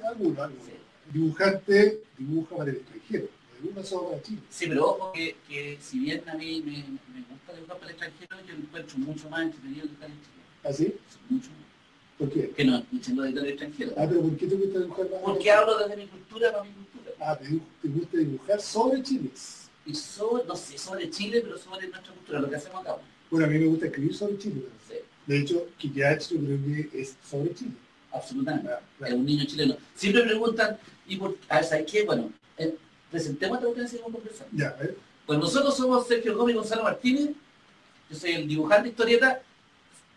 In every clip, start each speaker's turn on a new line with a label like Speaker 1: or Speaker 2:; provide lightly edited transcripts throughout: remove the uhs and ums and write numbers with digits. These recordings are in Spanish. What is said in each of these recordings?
Speaker 1: Algunos.
Speaker 2: Sí.
Speaker 1: Dibujante dibuja para el extranjero, no dibuja solo para Chile.
Speaker 2: Sí, pero ojo que si bien a mí me gusta dibujar para el extranjero, yo lo encuentro mucho más entretenido dibujar en Chile.
Speaker 1: ¿Así?
Speaker 2: Sí, mucho más.
Speaker 1: ¿Por qué?
Speaker 2: Que no escuchen los editores extranjeros.
Speaker 1: Ah, pero ¿por qué te gusta dibujar más?
Speaker 2: Porque hablo desde mi cultura para mi cultura.
Speaker 1: Ah, te gusta dibujar sobre Chile.
Speaker 2: Y sobre, no sé, sobre Chile, pero sobre nuestra cultura, lo que hacemos acá.
Speaker 1: Bueno, a mí me gusta escribir sobre Chile.
Speaker 2: Sí,
Speaker 1: De hecho, Quiqueach yo creo que es sobre Chile.
Speaker 2: absolutamente.
Speaker 1: Claro.
Speaker 2: Es un niño chileno. Siempre preguntan, ¿y por qué? ¿Sabes qué? Bueno, presentemos esta cuestión y seguimos conversando.
Speaker 1: Ya, a ver.
Speaker 2: Pues nosotros somos Sergio Gómez y Gonzalo Martínez. Yo soy el dibujante de historieta.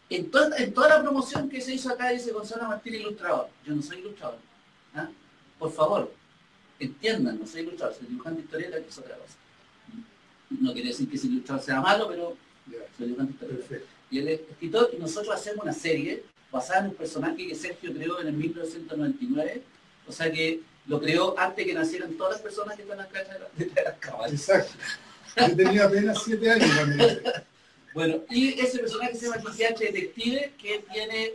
Speaker 2: En toda la promoción que se hizo acá dice Gonzalo Martínez ilustrador. Yo no soy ilustrador. ¿Ah? Por favor, entiendan, no soy ilustrador, soy dibujante de historieta, que es otra cosa. No quiere decir que ese ilustrador sea malo, pero
Speaker 1: Ya,
Speaker 2: soy dibujante de historieta.
Speaker 1: perfecto.
Speaker 2: Y él es escritor y nosotros hacemos una serie basada en un personaje que Sergio creó en el 1999. O sea que lo creó antes que nacieran todas las personas que están acá detrás de las cámaras.
Speaker 1: Exacto. Yo tenía apenas 7 años cuando
Speaker 2: Bueno, y ese personaje se llama Quiqueach Detective, que tiene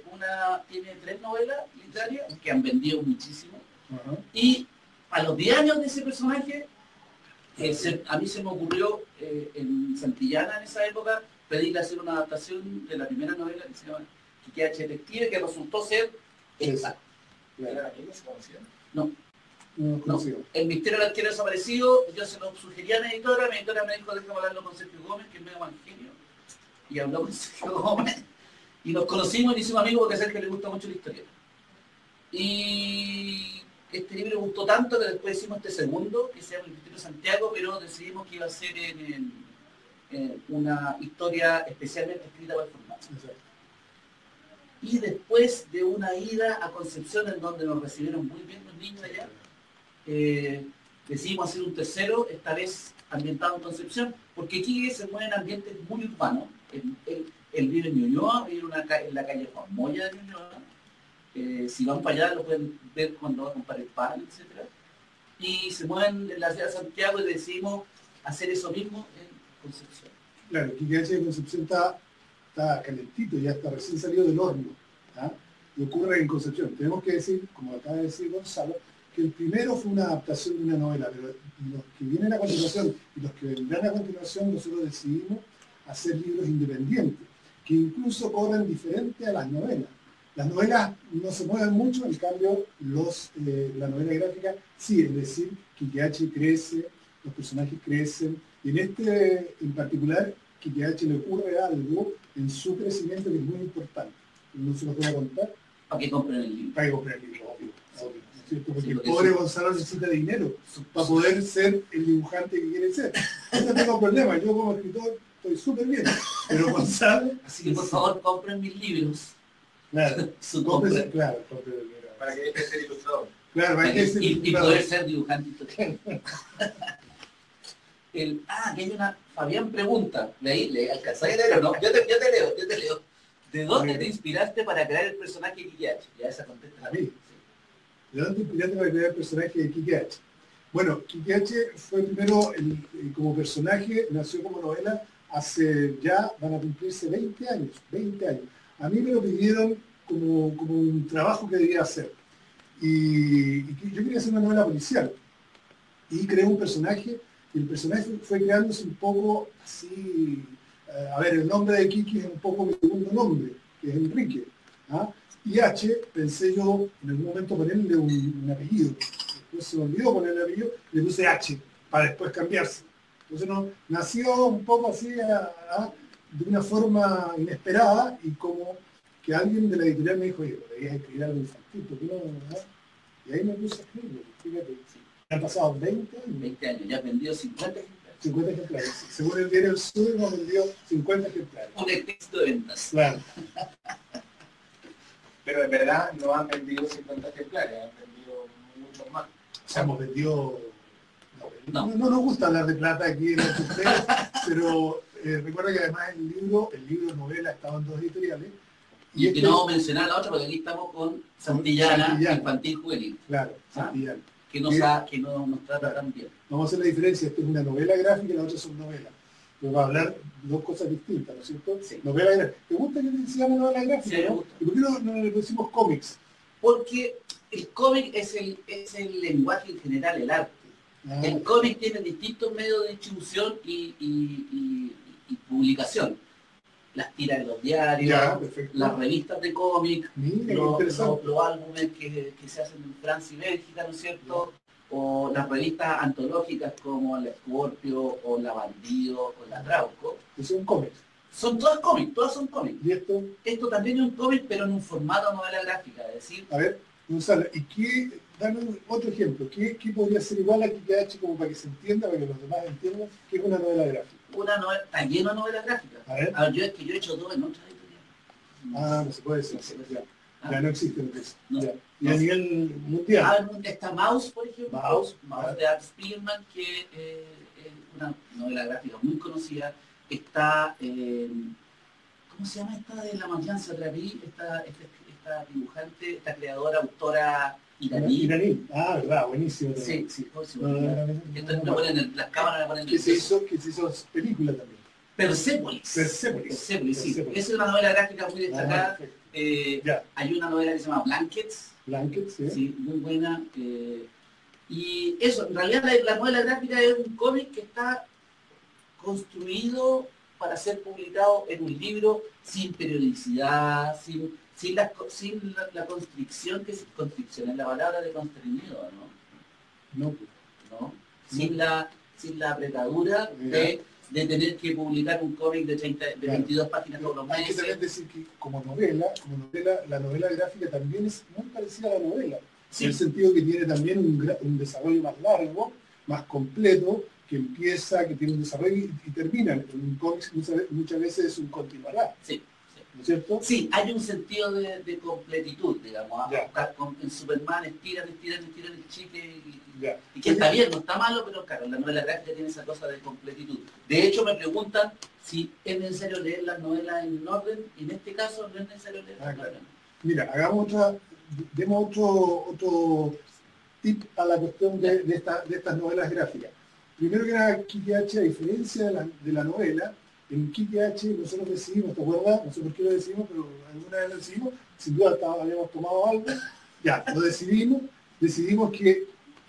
Speaker 2: 3 novelas literarias que han vendido muchísimo.
Speaker 1: Ajá.
Speaker 2: Y a los 10 años de ese personaje, a mí se me ocurrió en Santillana en esa época pedirle hacer una adaptación de la primera novela que se llama Quiqueach Detective, que resultó ser esta.
Speaker 1: Claro.
Speaker 2: No,
Speaker 1: No
Speaker 2: no.
Speaker 1: consigo.
Speaker 2: El misterio del arquero desaparecido, yo se lo sugería a mi editora me dijo, déjame hablarlo con Sergio Gómez, que es medio evangelio. Y habló con Sergio Gómez. Y nos conocimos y nos hicimos amigos porque a Sergio le gusta mucho la historia. Y este libro gustó tanto que después hicimos este segundo, que se llama El Misterio de Santiago, pero decidimos que iba a ser en una historia especialmente escrita para el formato.
Speaker 1: Exacto.
Speaker 2: Y después de una ida a Concepción, en donde nos recibieron muy bien los niños allá, decidimos hacer un tercero, esta vez ambientado en Concepción, porque aquí se mueven ambientes muy urbanos. Él vive en Ñuñoa, vive en la calle Juan Moya de Ñuñoa. Si van para allá lo pueden ver cuando va a comprar el pan, etc. Y se mueven en la ciudad de Santiago y decidimos hacer eso mismo en Concepción.
Speaker 1: Claro, Quiqueach de Concepción está calentito, ya está recién salido del horno. ¿Ah? Y ocurre en Concepción. Tenemos que decir, como acaba de decir Gonzalo, que el primero fue una adaptación de una novela, pero los que vienen a continuación y los que vendrán a continuación, nosotros decidimos hacer libros independientes, que incluso corren diferente a las novelas. Las novelas no se mueven mucho, en cambio la novela gráfica sí, es decir, Quiqueach crece, los personajes crecen, y en particular, Quiqueach le ocurre algo en su crecimiento que es muy importante. No se los voy a contar.
Speaker 2: Para que compren el libro.
Speaker 1: Para que compren el libro, obvio. ¿No es cierto? Porque
Speaker 2: Sí,
Speaker 1: el
Speaker 2: porque
Speaker 1: pobre
Speaker 2: sí.
Speaker 1: Gonzalo necesita dinero para poder ser el dibujante que quiere ser. Yo no tengo problema, yo como escritor estoy súper bien, pero Gonzalo...
Speaker 2: Así que por favor compren mis libros.
Speaker 1: Claro,
Speaker 2: Su
Speaker 1: cómprese,
Speaker 2: compra.
Speaker 1: claro, cómprese, claro.
Speaker 3: Para que deje de ser ilustrador.
Speaker 1: Claro, para que ser
Speaker 2: Y
Speaker 1: ilustrador.
Speaker 2: poder ser dibujante histórico. Aquí hay una... Fabián pregunta, ¿le alcanzáis a leer o no? Yo te leo. ¿De dónde te inspiraste para crear el personaje de Quiqueach? Ya esa contesta la
Speaker 1: A mí. ¿De dónde inspiraste para crear el personaje de Quiqueach? Bueno, Quiqueach fue primero, como personaje, nació como novela hace ya, van a cumplirse 20 años. A mí me lo pidieron como un trabajo que debía hacer. Y yo quería hacer una novela policial. Y creé un personaje, y el personaje fue creándose un poco así... a ver, el nombre de Kiki es un poco mi segundo nombre, que es Enrique. ¿Ah? Y H, pensé yo en algún momento ponerle un apellido. Después se me olvidó ponerle apellido, le puse H, para después cambiarse. Entonces nació un poco así, de una forma inesperada, y como que alguien de la editorial me dijo, oye, deberías escribir algo infantil, ¿por qué no? ¿Ah? Y ahí me puse a escribir, fíjate, sí. Han pasado 20 años.
Speaker 2: 20 años, ya has vendido 50 ejemplares.
Speaker 1: 50 ejemplares. Según el diario El Sur, hemos vendido 50 ejemplares.
Speaker 2: Un texto de ventas.
Speaker 1: Claro.
Speaker 3: Pero en verdad no han vendido 50 ejemplares, han vendido muchos más.
Speaker 1: O sea, hemos vendido...
Speaker 2: No.
Speaker 1: No nos gusta hablar de plata aquí en el ustedes, pero recuerda que además el libro novela, estaba en 2 editoriales.
Speaker 2: Y que no vamos a mencionar la otra porque aquí estamos con Santillana, Infantil Juvenil.
Speaker 1: Claro, Santillana.
Speaker 2: Que no nos trata tan bien.
Speaker 1: Vamos a hacer la diferencia, esta es una novela gráfica y la otra son novelas. Pero va a hablar de 2 cosas distintas, ¿no es cierto?
Speaker 2: Sí.
Speaker 1: Novela gráfica. ¿Te gusta que se llame novela gráfica?
Speaker 2: Sí, me
Speaker 1: ¿no?
Speaker 2: gusta.
Speaker 1: ¿Y por qué no le decimos cómics?
Speaker 2: Porque el cómic es el lenguaje en general, el arte. El cómic tiene distintos medios de distribución y publicación. Las tiras de los diarios,
Speaker 1: Ya,
Speaker 2: las revistas de cómic, los
Speaker 1: interesante.
Speaker 2: álbumes que se hacen en Francia y Bélgica, ¿no es cierto? O las revistas antológicas como la Scorpio, o la Bandido, o la Trauco.
Speaker 1: Es un cómic.
Speaker 2: Son todas cómics, todas son cómics.
Speaker 1: ¿Y esto?
Speaker 2: Esto también es un cómic, pero en un formato novela gráfica, es decir,
Speaker 1: A ver, Gonzalo, ¿y qué, dame otro ejemplo, ¿qué podría ser igual a Kikachi como para que se entienda, para que los demás entiendan qué es una novela gráfica?
Speaker 2: una novela, está lleno de novelas gráficas.
Speaker 1: A ver.
Speaker 2: Yo es que yo he hecho dos en otras editoriales.
Speaker 1: No se puede decir. Ya, ya no existe lo que es.
Speaker 2: No.
Speaker 1: Ya. Y a nivel mundial.
Speaker 2: Está Maus, por ejemplo,
Speaker 1: Maus
Speaker 2: de Art Spiegelman, que es una novela gráfica muy conocida. Está, ¿cómo se llama esta de La Matanza Traví? Esta dibujante, esta creadora, autora iraní.
Speaker 1: Verdad, buenísimo.
Speaker 2: Sí, por las cámaras me ponen
Speaker 1: que se hizo película también.
Speaker 2: Persépolis, sí. Esa es una novela gráfica muy destacada. Hay una novela que se llama Blankets. Sí, muy buena. Y eso, en realidad la novela gráfica es un cómic que está construido para ser publicado en un libro sin periodicidad, sin la constricción, que es constricción, es la palabra de constreñido, ¿no? No. Sin la apretadura de tener que publicar un cómic de 22 páginas todos los meses.
Speaker 1: Hay que también decir que como novela, la novela gráfica también es muy parecida a la novela. Sí. En el sentido que tiene también un desarrollo más largo, más completo, que empieza, que tiene un desarrollo y termina. En un cómic muchas veces es un continuará.
Speaker 2: Sí.
Speaker 1: ¿No es cierto?
Speaker 2: Sí, hay un sentido de completitud, digamos. En Superman estiran el chique y que está bien, no está malo, pero claro, la novela gráfica tiene esa cosa de completitud. De hecho, me preguntan si es necesario leer las novelas en orden, y en este caso no es necesario leer las novelas.
Speaker 1: Mira, demos otro tip a la cuestión de estas novelas gráficas. Primero que nada, Kikachi, a diferencia de la novela, en Kikachi nosotros decidimos, ¿te acuerdas? No sé por qué lo decidimos, pero alguna vez lo decidimos, sin duda habíamos tomado algo, lo decidimos que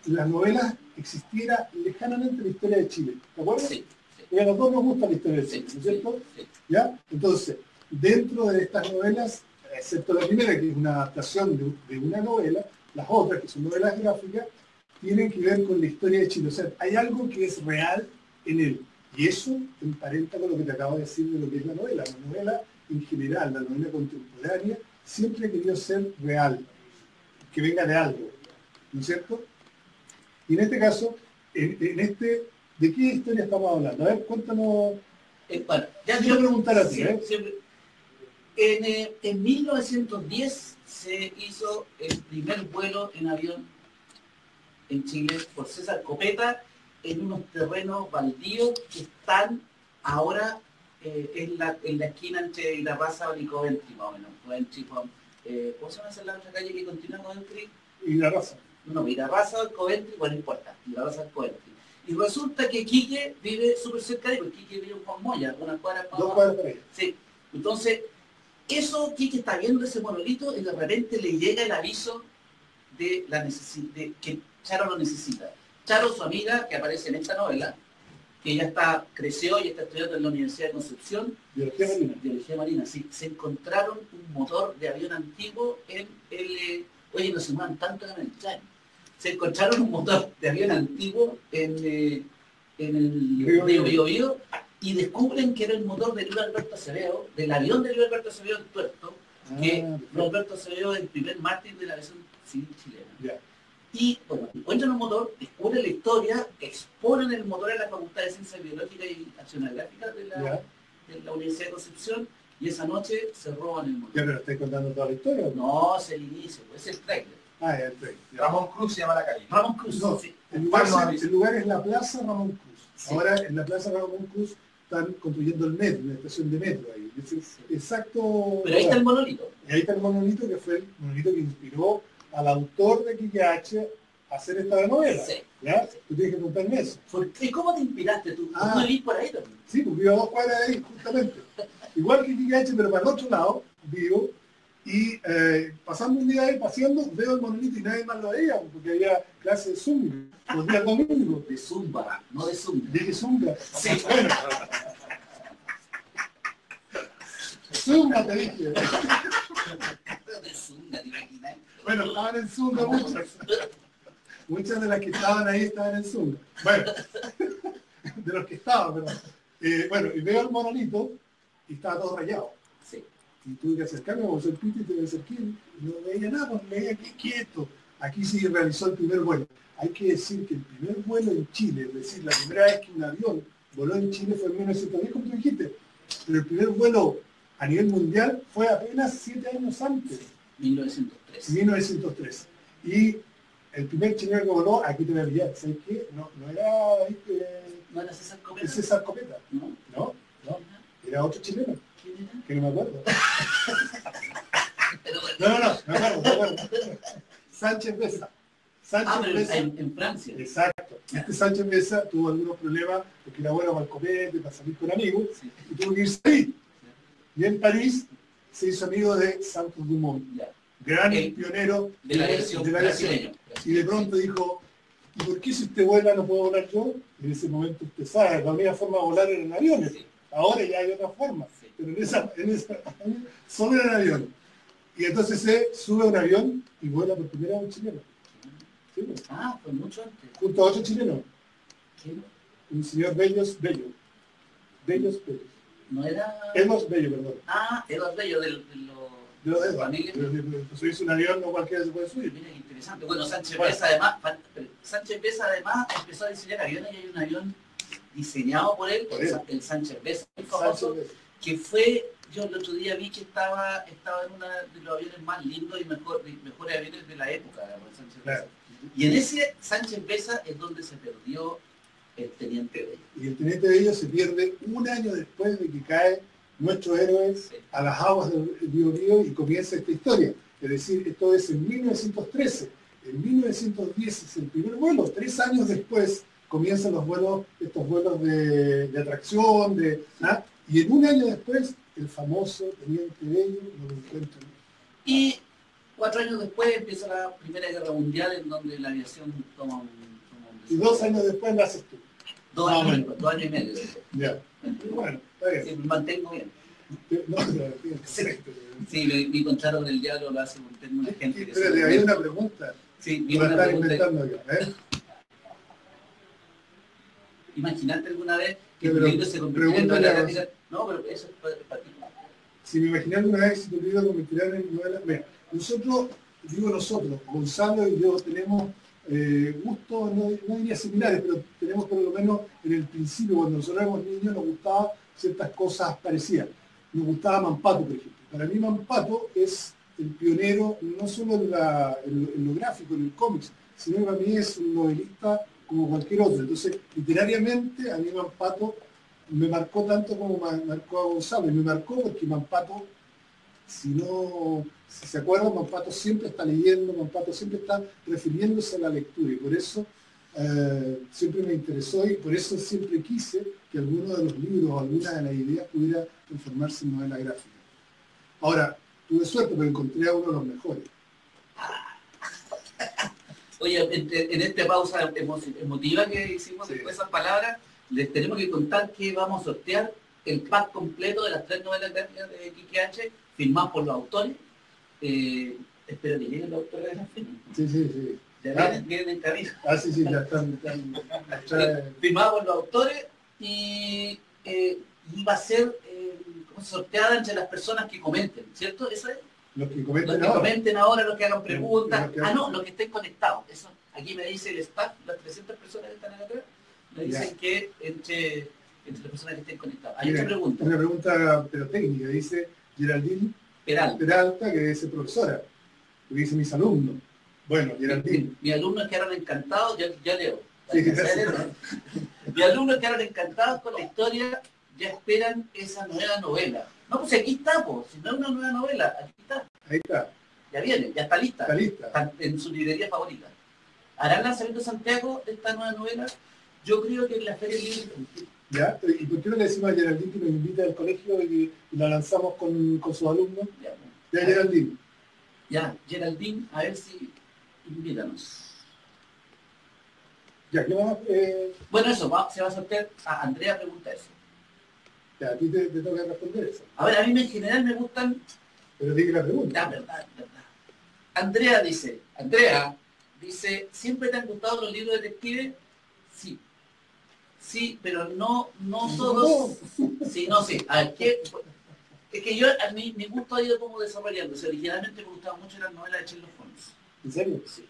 Speaker 1: las novelas existiera lejanamente la historia de Chile, ¿te acuerdas?
Speaker 2: Sí.
Speaker 1: Y a los dos nos gusta la historia de Chile, ¿no es cierto?
Speaker 2: Sí.
Speaker 1: ¿Ya? Entonces, dentro de estas novelas, excepto la primera, que es una adaptación de una novela, las otras, que son novelas gráficas, tienen que ver con la historia de Chile. O sea, hay algo que es real en él. Y eso emparenta con lo que te acabo de decir de lo que es la novela. La novela en general, la novela contemporánea, siempre ha querido ser real, que venga de algo, ¿no es cierto? Y en este caso, ¿de qué historia estamos hablando? A ver, cuéntanos.
Speaker 2: Bueno, ya
Speaker 1: quiero preguntar a ti.
Speaker 2: Siempre. En 1910 se hizo el primer vuelo en avión en Chile por César Copeta, en unos terrenos baldíos que están ahora en la esquina entre Irarrázaval y Coventry, más o menos. Coventry, ¿cómo se llama la otra calle que continúa Coventry?
Speaker 1: Irarrázaval.
Speaker 2: No, Irarrázaval, Coventry, bueno, no importa, Irarrázaval, Coventry. Y resulta que Quique vive súper cerca de ahí, porque Quique vive en Juan Moya, unas cuadras para
Speaker 1: abajo. 2 cuadras para ahí.
Speaker 2: Sí, entonces, eso Quique está viendo ese monolito y de repente le llega el aviso de que Charo lo necesita. Charo, su amiga, que aparece en esta novela, que ella creció y está estudiando en la Universidad de Concepción. Biología marina, sí. Se encontraron un motor de avión antiguo en el... Oye, no se muevan tanto en el chat. Se encontraron un motor de avión antiguo en el río Biobío y descubren que era el motor de Luis Alberto Acevedo, del avión de Luis Alberto Acevedo en Tuerto, que Luis Alberto Acevedo es el primer mártir de la aviación civil chilena. Y bueno, encuentran un motor, descubren la historia, exponen el motor en la Facultad de Ciencias Biológicas y Accionográficas de la Universidad de Concepción, y esa noche se roban el motor.
Speaker 1: ¿Ya pero estáis contando toda la historia?
Speaker 2: No, es el inicio, es el trailer.
Speaker 1: Es el trailer.
Speaker 3: Ramón Cruz se llama la calle.
Speaker 2: Ramón Cruz,
Speaker 1: no,
Speaker 2: sí.
Speaker 1: El lugar es la Plaza Ramón Cruz. Sí. Ahora en la Plaza Ramón Cruz están construyendo el metro, una estación de metro ahí. Exacto.
Speaker 2: Pero ahí está el monolito.
Speaker 1: Y ahí está el monolito, que fue el monolito que inspiró al autor de Kikachi a hacer esta novela.
Speaker 2: Sí.
Speaker 1: ¿Ya? Sí. Tú tienes que contarme eso.
Speaker 2: ¿Y cómo te inspiraste tú? ¿Tú vivís por ahí también?
Speaker 1: Sí, pues vivo a 2 cuadras de ahí, justamente. Igual que Kikachi, pero para el otro lado vivo. Y pasando un día ahí paseando, veo el monolito y nadie más lo veía, porque había clase de zumba, los días domingos.
Speaker 2: De zumba, no de zumba.
Speaker 1: Dije zumba.
Speaker 2: Sí.
Speaker 1: Bueno. Zumba te dije.
Speaker 2: De zumba, ¿te imaginas?
Speaker 1: Bueno, estaban en zumba muchas. Muchas de las que estaban ahí estaban en zumba. Bueno, de los que estaban, perdón. Bueno, y veo el monolito y estaba todo rayado.
Speaker 2: Sí.
Speaker 1: Y tuve que acercarme como soy pito y te acerqué y no veía nada, pues me veía aquí quieto. Aquí sí realizó el primer vuelo. Hay que decir que el primer vuelo en Chile, es decir, la primera vez que un avión voló en Chile fue en 1910, como tú dijiste. Pero el primer vuelo a nivel mundial fue apenas 7 años antes.
Speaker 2: 1903.
Speaker 1: 1903. Y el primer chileno que voló, aquí te voy a pillar, ¿sabes qué? No era
Speaker 2: ¿No era César Copeta?
Speaker 1: César Copeta.
Speaker 2: No.
Speaker 1: No, era otro chileno,
Speaker 2: ¿Quién era?
Speaker 1: que no me acuerdo.
Speaker 2: Pero bueno.
Speaker 1: No, me acuerdo. Sánchez Besa.
Speaker 2: Pero
Speaker 1: Besa.
Speaker 2: en Francia.
Speaker 1: Exacto. Este Sánchez Besa tuvo algunos problemas porque era bueno para el copete, para salir con amigos,
Speaker 2: Sí.
Speaker 1: y tuvo que irse ahí. Y en París se hizo amigo de Santos Dumont,
Speaker 2: Ya.
Speaker 1: gran
Speaker 2: El-
Speaker 1: pionero
Speaker 2: De la versión brasileña.
Speaker 1: Y de pronto dijo, ¿y por qué si usted vuela no puedo volar yo? Y en ese momento usted sabe, la única forma de volar era en aviones.
Speaker 2: Sí.
Speaker 1: Ahora ya hay otra forma,
Speaker 2: Sí.
Speaker 1: pero en esa solo era en avión. Y entonces se sube a un avión y vuela por primera vez un chileno. Sí, pues,
Speaker 2: Fue mucho antes.
Speaker 1: junto a otro chileno,
Speaker 2: ¿Qué?
Speaker 1: un señor Bellos.
Speaker 2: No era...
Speaker 1: Edwards Bello, perdón.
Speaker 2: Eduardo Bello de los
Speaker 1: De los Edwards.
Speaker 2: familias.
Speaker 1: Pero subirse un avión no cualquiera se puede subir.
Speaker 2: Mira qué interesante. Bueno, Sánchez
Speaker 1: Bueno.
Speaker 2: Besa además empezó a diseñar aviones y hay un avión diseñado por él,
Speaker 1: Por él.
Speaker 2: el Sánchez Besa, muy
Speaker 1: Sánchez
Speaker 2: famoso,
Speaker 1: Besa.
Speaker 2: que fue, yo el otro día vi que estaba en uno de los aviones más lindos y mejores aviones de la época, el Sánchez Besa.
Speaker 1: Claro.
Speaker 2: Y en ese Sánchez Besa es donde se perdió el teniente Bello.
Speaker 1: Y el teniente Bello se pierde un año después de que cae nuestros héroes a las aguas del Biobío y comienza esta historia. Es decir, esto es en 1913. En 1910 es el primer vuelo. 3 años después comienzan estos vuelos de atracción, y en un año después el famoso teniente Bello lo encuentra.
Speaker 2: Y 4 años después empieza la Primera Guerra Mundial, en donde la aviación toma un
Speaker 1: Y 2 años después lo haces tú.
Speaker 2: 2 años, 2 años y medio.
Speaker 1: Ya. Bueno, está bien.
Speaker 2: Sí, me mantengo bien.
Speaker 1: No, perfecto.
Speaker 2: Sí, mi contrato con el diablo lo hace por tener una gente que
Speaker 1: Espérate, hay una pregunta.
Speaker 2: Sí,
Speaker 1: Lo
Speaker 2: viene una
Speaker 1: están
Speaker 2: pregunta.
Speaker 1: inventando acá,
Speaker 2: ¿Imaginaste alguna vez que
Speaker 1: Sí,
Speaker 2: tu
Speaker 1: pero
Speaker 2: libro se convirtiera en
Speaker 1: pregúntale
Speaker 2: novela
Speaker 1: a-
Speaker 2: gráfica? No, pero eso es para ti.
Speaker 1: Si me imaginé alguna vez si tu libro convertirá en novela. Mira, nosotros, Gonzalo y yo tenemos gustos, no diría similares, pero tenemos por lo menos en el principio, cuando nosotros éramos niños, nos gustaban ciertas cosas parecidas. Nos gustaba Mampato, por ejemplo. Para mí Mampato es el pionero, no solo en lo gráfico, en el cómics, sino que para mí es un novelista como cualquier otro. Entonces, literariamente, a mí Mampato me marcó tanto como marcó a Gonzalo. Y me marcó porque Mampato, si se acuerdan, Mampato siempre está leyendo, Mampato siempre está refiriéndose a la lectura. Y por eso siempre me interesó y por eso siempre quise que alguno de los libros o alguna de las ideas pudiera transformarse en novela gráfica. Ahora, tuve suerte porque encontré a uno de los mejores.
Speaker 2: Oye, en esta pausa emotiva que hicimos
Speaker 1: Sí.
Speaker 2: después de esas palabras, les tenemos que contar que vamos a sortear el pack completo de las 3 novelas gráficas de Quique H, firmadas por los autores. Espero que lleguen los autores de las firmas.
Speaker 1: Sí.
Speaker 2: Ya vienen en camino.
Speaker 1: Sí, ya están
Speaker 2: Firmada por los autores y va a ser sorteada entre las personas que comenten, ¿cierto? Eso es.
Speaker 1: los que
Speaker 2: Los
Speaker 1: comenten
Speaker 2: que
Speaker 1: ahora.
Speaker 2: comenten ahora, los que hagan preguntas.
Speaker 1: Los que hagan-
Speaker 2: No, los que estén conectados. Eso, aquí me dice el staff, las 300 personas que están acá, me dicen
Speaker 1: Ya.
Speaker 2: que entre las personas que estén conectadas. Hay
Speaker 1: Mira,
Speaker 2: otra pregunta.
Speaker 1: una pregunta pero técnica, dice Geraldine
Speaker 2: Peralta.
Speaker 1: Peralta, que es profesora, que dice mis alumnos. Bueno, Geraldine,
Speaker 2: Mis alumnos quedaron encantados, ya leo.
Speaker 1: Sí, gracias.
Speaker 2: Mis alumnos quedaron encantados con la historia, ya esperan esa nueva novela. No, pues aquí está, pues, si no es una nueva novela, aquí está,
Speaker 1: ahí está,
Speaker 2: ya viene, ya está lista,
Speaker 1: está lista.
Speaker 2: está en su librería favorita. ¿Harán lanzamiento Santiago de esta nueva novela? Yo creo que en la Feria Libre Infantil.
Speaker 1: ¿Ya? ¿Y por qué no le decimos a Geraldine que nos invita al colegio y la lanzamos con sus alumnos?
Speaker 2: Ya,
Speaker 1: Ya, Geraldine.
Speaker 2: Ya, Geraldine, a ver si invítanos.
Speaker 1: Ya, ¿qué más?
Speaker 2: Bueno, eso, se va a sortear. Andrea pregunta eso.
Speaker 1: Ya, a ti te toca responder eso.
Speaker 2: A ver, a mí en general me gustan...
Speaker 1: Pero dije la pregunta.
Speaker 2: verdad. Andrea dice, ¿siempre te han gustado los libros de detectives? Sí. Sí, pero no todos. Sí, no, sí. A ver, es que mi gusto ha ido como desarrollándose. Originalmente me gustaban mucho las novelas de Sherlock Holmes.
Speaker 1: ¿En serio?
Speaker 2: Sí.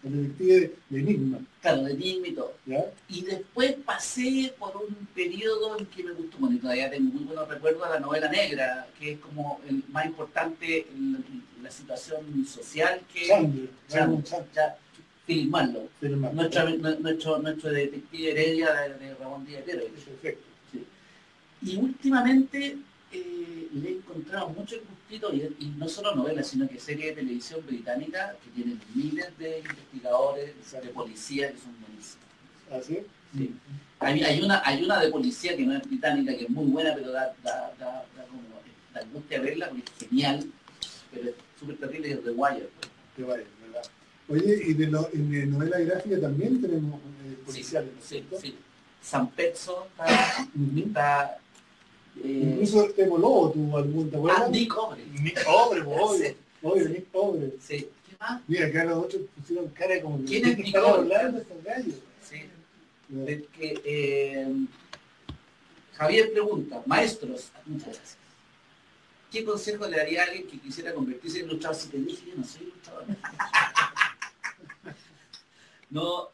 Speaker 1: El detective de Enigma.
Speaker 2: Claro, de Enigma y todo.
Speaker 1: ¿Ya?
Speaker 2: Y después pasé por un periodo en que me gustó, bueno, y todavía tengo muy buenos recuerdos a la novela negra, que es como el más importante en la situación social que... Philip Marlowe. Nuestro detective Heredia de Ramón Díaz Pérez.
Speaker 1: Perfecto.
Speaker 2: Sí. Y últimamente le he encontrado mucho gustito, y no solo novelas, sino que series de televisión británica que tienen miles de investigadores, de policía que son buenísimos.
Speaker 1: ¿Ah, sí?
Speaker 2: Sí. Hay una de policía que no es británica, que es muy buena, pero da angustia verla, porque es genial, pero es súper terrible, y es The Wire.
Speaker 1: The Wire, ¿verdad? Oye, y de novela gráfica también tenemos policiales, ¿no es
Speaker 2: Sí,
Speaker 1: cierto?
Speaker 2: sí. San Pezzo está
Speaker 1: incluso Temo Lobo tuvo algún, ¿te acuerdas?
Speaker 2: Nick Obre.
Speaker 1: Nick Obre, obvio.
Speaker 2: Sí.
Speaker 1: Obvio, Nick Obre.
Speaker 2: Sí. ¿Qué más?
Speaker 1: Mira, acá los otros pusieron cara como...
Speaker 2: ¿Quién es Nick
Speaker 1: están
Speaker 2: Obre?
Speaker 1: hablando estos gallos?
Speaker 2: Sí. De que, Javier pregunta, maestros, muchas gracias. ¿Qué consejo le daría a alguien que quisiera convertirse en ilustrador? Si te dije que no soy ilustrador. No,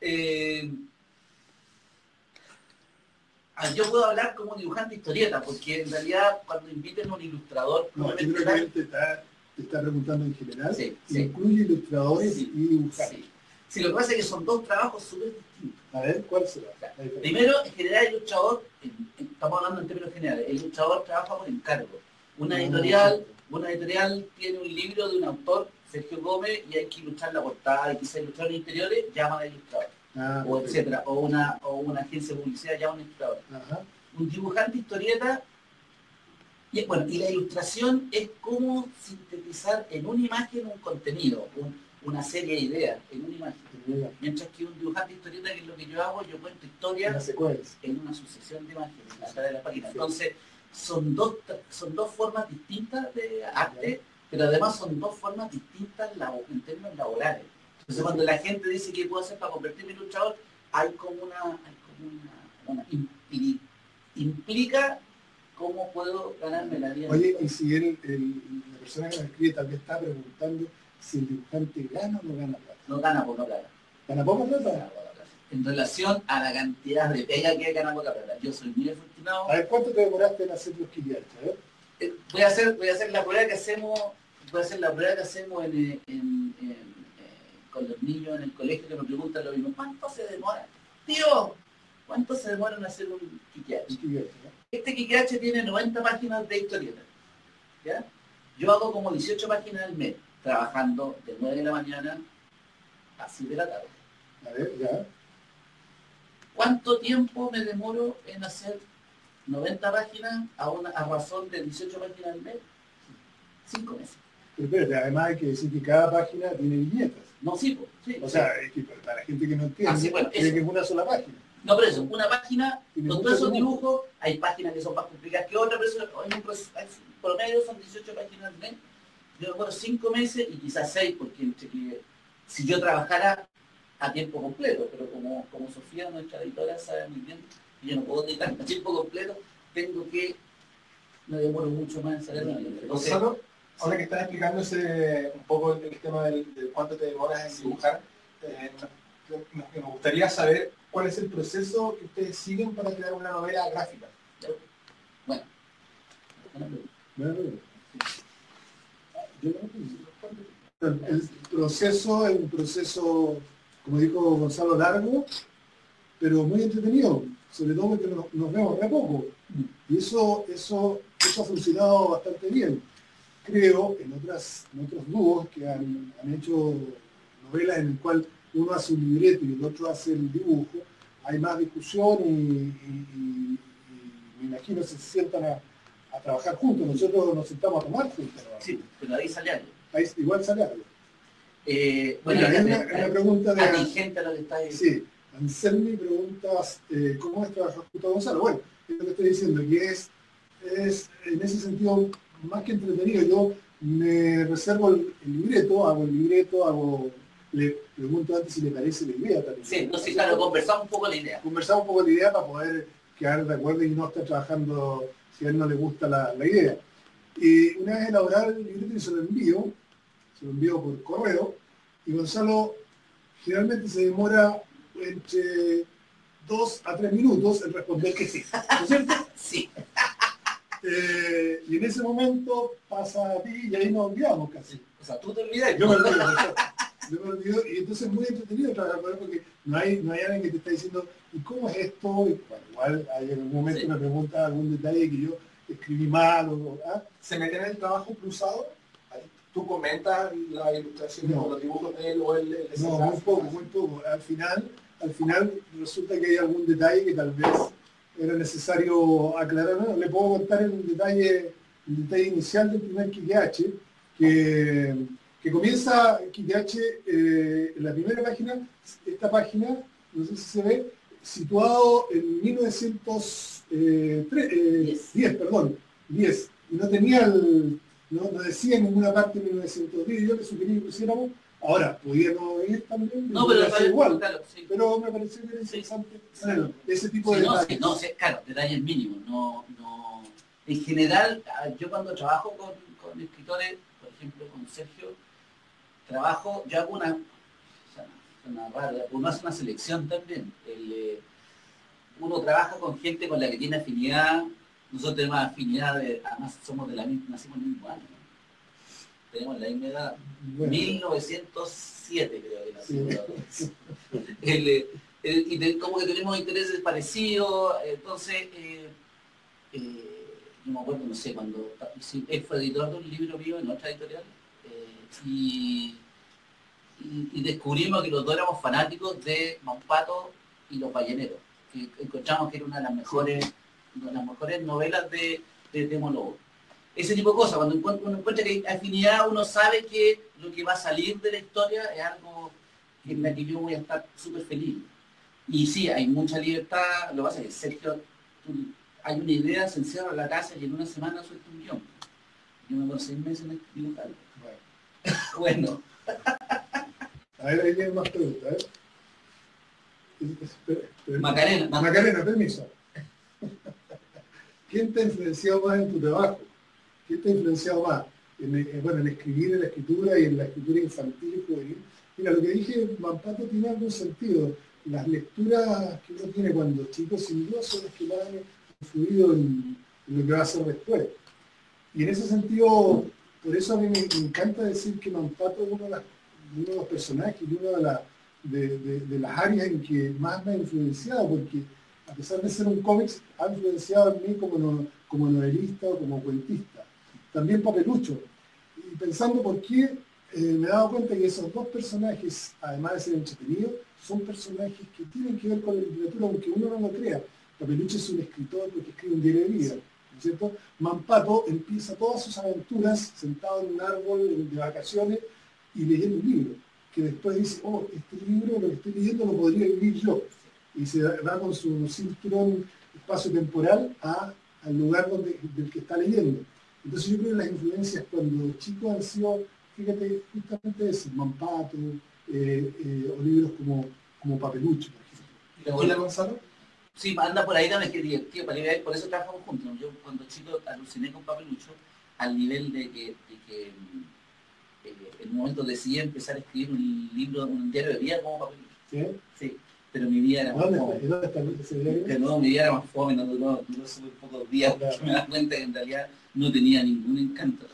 Speaker 2: yo puedo hablar como dibujante historieta, porque en realidad cuando inviten a un ilustrador...
Speaker 1: No, yo creo que él te está preguntando en general.
Speaker 2: Sí,
Speaker 1: incluye ilustradores
Speaker 2: sí,
Speaker 1: y dibujantes.
Speaker 2: Sí. Sí, lo que pasa es que son dos trabajos súper distintos.
Speaker 1: A ver, ¿cuál será?
Speaker 2: Primero, en general, el ilustrador, estamos hablando en términos generales, el ilustrador trabaja por encargo. Una editorial tiene un libro de un autor, Sergio Gómez, y hay que ilustrar la portada, y quizá ilustrar los interiores, llaman al ilustrador. O etcétera, o una agencia de publicidad llama a un ilustrador.
Speaker 1: Ajá.
Speaker 2: Un dibujante historieta, y la ilustración es como sintetizar en una imagen un contenido, una serie de ideas en una imagen. Mientras que un dibujante historieta, que es lo que yo hago, yo cuento historias en una sucesión de imágenes a través de la página. Entonces, son dos formas distintas de arte, pero además son dos formas distintas en términos laborales. Entonces, cuando la gente dice que puedo hacer para convertirme en ilustrador, implica cómo puedo ganarme la vida.
Speaker 1: Oye, y si la persona que me escribe también está preguntando si el dibujante gana o no gana plata.
Speaker 2: No gana poca plata.
Speaker 1: ¿Gana poca plata?
Speaker 2: Gana poca plata. En relación a la cantidad de pega que gana poca plata. Yo soy muy afortunado.
Speaker 1: A ver, ¿cuánto te demoraste en hacer los quiliaches?
Speaker 2: Voy a hacer la prueba que hacemos. Con los niños en el colegio, que me preguntan lo mismo. ¿Cuánto se demora? Tío, ¿cuánto se demora en hacer un quiquiache? Este quiquiache tiene 90 páginas de historieta. ¿Ya? Yo hago como 18 páginas al mes, trabajando de 9 de la mañana a 7 de la tarde.
Speaker 1: A ver, ya.
Speaker 2: ¿Cuánto tiempo me demoro en hacer 90 páginas a razón de 18 páginas al mes? 5 meses.
Speaker 1: Pero espérate, además hay que decir que cada página tiene viñetas.
Speaker 2: No, sí.
Speaker 1: O sea, es que para la gente que no entiende, cree que es una sola página.
Speaker 2: No, pero eso, una página, con todos esos dibujos, hay páginas que son más complicadas que otras, pero por lo menos son 18 páginas al mes. Yo demoro 5 meses y quizás 6, porque si yo trabajara a tiempo completo, pero como Sofía, nuestra editora, sabe muy bien que yo no puedo dedicar a tiempo completo, me demoro mucho más en salir.
Speaker 3: Gonzalo, ahora que estás explicando un poco el tema de cuánto te demoras en dibujar, me gustaría saber cuál es el proceso que ustedes siguen para crear una novela gráfica.
Speaker 2: Bueno.
Speaker 1: El proceso es un proceso, como dijo Gonzalo, largo, pero muy entretenido, sobre todo porque nos vemos de poco. Y eso ha funcionado bastante bien. Creo, en otros dúos que han hecho novelas en el cual uno hace un libreto y el otro hace el dibujo, hay más discusión y me imagino se sientan a trabajar juntos, nosotros nos sentamos a tomar juntos.
Speaker 2: Sí, pero ahí sale algo.
Speaker 1: Ahí igual sale algo.
Speaker 2: Bueno,
Speaker 1: hay una pregunta de...
Speaker 2: atingente a lo que está ahí.
Speaker 1: Sí, Anselmi preguntas, ¿cómo es trabajar junto a Gonzalo? Bueno, es lo que estoy diciendo, que es en ese sentido más que entretenido. Yo me reservo el libreto, le pregunto antes si le parece la idea también.
Speaker 2: Sí, no sé, claro, conversamos un poco la idea.
Speaker 1: Conversamos un poco la idea para poder quedar de acuerdo y no estar trabajando si a él no le gusta la idea. Y una vez elaborado el libreto y se lo envío por correo, y Gonzalo generalmente se demora entre 2 a 3 minutos en responder que sí. ¿No es cierto?
Speaker 2: Sí.
Speaker 1: Y en ese momento pasa a ti y ahí nos olvidamos casi.
Speaker 2: O sea, tú te olvidas.
Speaker 1: Yo me olvido, y entonces es muy entretenido trabajar con él porque no hay alguien que te está diciendo, ¿y cómo es esto? Y, bueno, igual hay en algún momento
Speaker 2: Sí.
Speaker 1: me pregunta algún detalle que yo escribí mal
Speaker 3: ¿Se mete en el trabajo cruzado? ¿Tú comentas la ilustración
Speaker 1: No.
Speaker 3: o los dibujos de él o él el
Speaker 1: No, muy poco. Al final resulta que hay algún detalle que tal vez era necesario aclarar. No, le puedo contar el detalle inicial del primer Quique que comienza Quique en la primera página, esta página, no sé si se ve, situado en 1910, y no tenía no decía en ninguna parte en 1910, yo le sugerí que pusiéramos, ahora, podía no ir también,
Speaker 2: No, pero
Speaker 1: ser igual,
Speaker 2: claro, sí.
Speaker 1: pero me pareció que era interesante ese tipo
Speaker 2: Sí,
Speaker 1: de
Speaker 2: no,
Speaker 1: detalles.
Speaker 2: sí, no, sí, claro, detalles mínimos. No. En general, yo cuando trabajo con escritores, por ejemplo, con Sergio, yo hago una rara, uno hace una selección también. Uno trabaja con gente con la que tiene afinidad. Nosotros tenemos afinidad, además somos de la misma, nacimos en el mismo año, ¿no? Tenemos la misma edad,
Speaker 1: Bueno.
Speaker 2: 1907 creo que nacimos.
Speaker 1: Sí.
Speaker 2: Como que tenemos intereses parecidos, entonces, yo me acuerdo, no sé, cuando él fue editor de un libro mío en otra editorial, y descubrimos que los dos éramos fanáticos de Mampato y Los Balleneros, que encontramos que era una de las mejores novelas de Lobo. Ese tipo de cosas, cuando uno encuentra que hay afinidad, uno sabe que lo que va a salir de la historia es algo en la que yo voy a estar súper feliz. Y sí, hay mucha libertad. Lo que pasa es que Sergio, hay una idea, se encierra en la casa y en una semana suelta un guión. Yo me con 6 meses en dibujar. Bueno.
Speaker 1: A ver, ahí vienen más preguntas,
Speaker 2: Macarena,
Speaker 1: permiso. ¿Quién te ha influenciado más en tu trabajo? ¿Quién te ha influenciado más? En escribir, en la escritura y en la escritura infantil y juvenil. Mira, lo que dije, Mampato tiene algún sentido. Las lecturas que uno tiene cuando chico, sin duda, son las que más han influido en lo que va a hacer después. Y en ese sentido, por eso a mí me encanta decir que Mampato es uno de los personajes y una de las áreas en que más me ha influenciado, porque a pesar de ser un cómics, ha influenciado en mí como novelista o como cuentista. También Papelucho. Y pensando por qué, me he dado cuenta que esos dos personajes, además de ser entretenidos, son personajes que tienen que ver con la literatura, aunque uno no lo crea. Papelucho es un escritor porque escribe un diario de vida, ¿no es cierto? Mampato empieza todas sus aventuras sentado en un árbol de vacaciones y leyendo un libro, que después dice, oh, este libro, lo que estoy leyendo, lo podría vivir yo. Y se da con su cinturón espacio-temporal al lugar del que está leyendo. Entonces yo creo que las influencias cuando chicos han sido, fíjate, justamente ese, Mampato, o libros como Papelucho, por ejemplo.
Speaker 3: ¿Y la abuela Gonzalo?
Speaker 2: Sí, anda por ahí también, que divertido, por eso trabajamos juntos. Yo cuando chico aluciné con Papelucho al nivel de que en un momento decidí empezar a escribir un libro, un diario de vida como Papelucho.
Speaker 1: ¿Sí?
Speaker 2: Sí, pero mi vida era más fome.
Speaker 1: ¿Dónde está ese diario?
Speaker 2: Que no, mi vida era más fome, duró súper pocos días, porque me das cuenta que en realidad no tenía ningún encanto.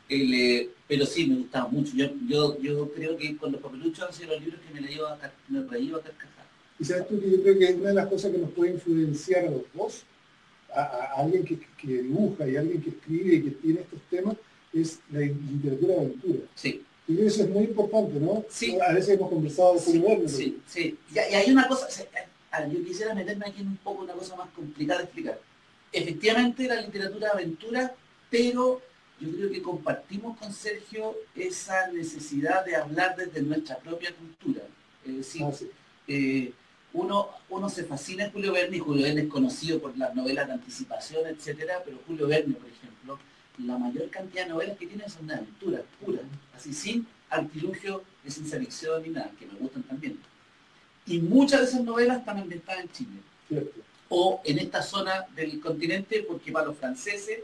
Speaker 2: Pero sí, me gustaba mucho. Yo creo que con los Papeluchos han sido los libros que me reí a carcajar.
Speaker 1: Y sabes tú que yo creo que una de las cosas que nos puede influenciar a los dos, a alguien que dibuja y a alguien que escribe y que tiene estos temas, es la literatura de aventura.
Speaker 2: Sí.
Speaker 1: Y eso es muy importante, ¿no?
Speaker 2: Sí.
Speaker 1: A veces hemos conversado con Werner.
Speaker 2: Sí. Y hay una cosa, yo quisiera meterme aquí en un poco una cosa más complicada de explicar. efectivamente la literatura de aventura, pero yo creo que compartimos con Sergio esa necesidad de hablar desde nuestra propia cultura. Es decir, uno se fascina en Julio Verne, y Julio Verne es conocido por las novelas de anticipación, etcétera, pero Julio Verne, por ejemplo, la mayor cantidad de novelas que tiene son de aventuras puras, así sin artilugio de ciencia ficción ni nada, que me gustan también. Y muchas de esas novelas están ambientadas en Chile. Cierto. O en esta zona del continente, porque para los franceses,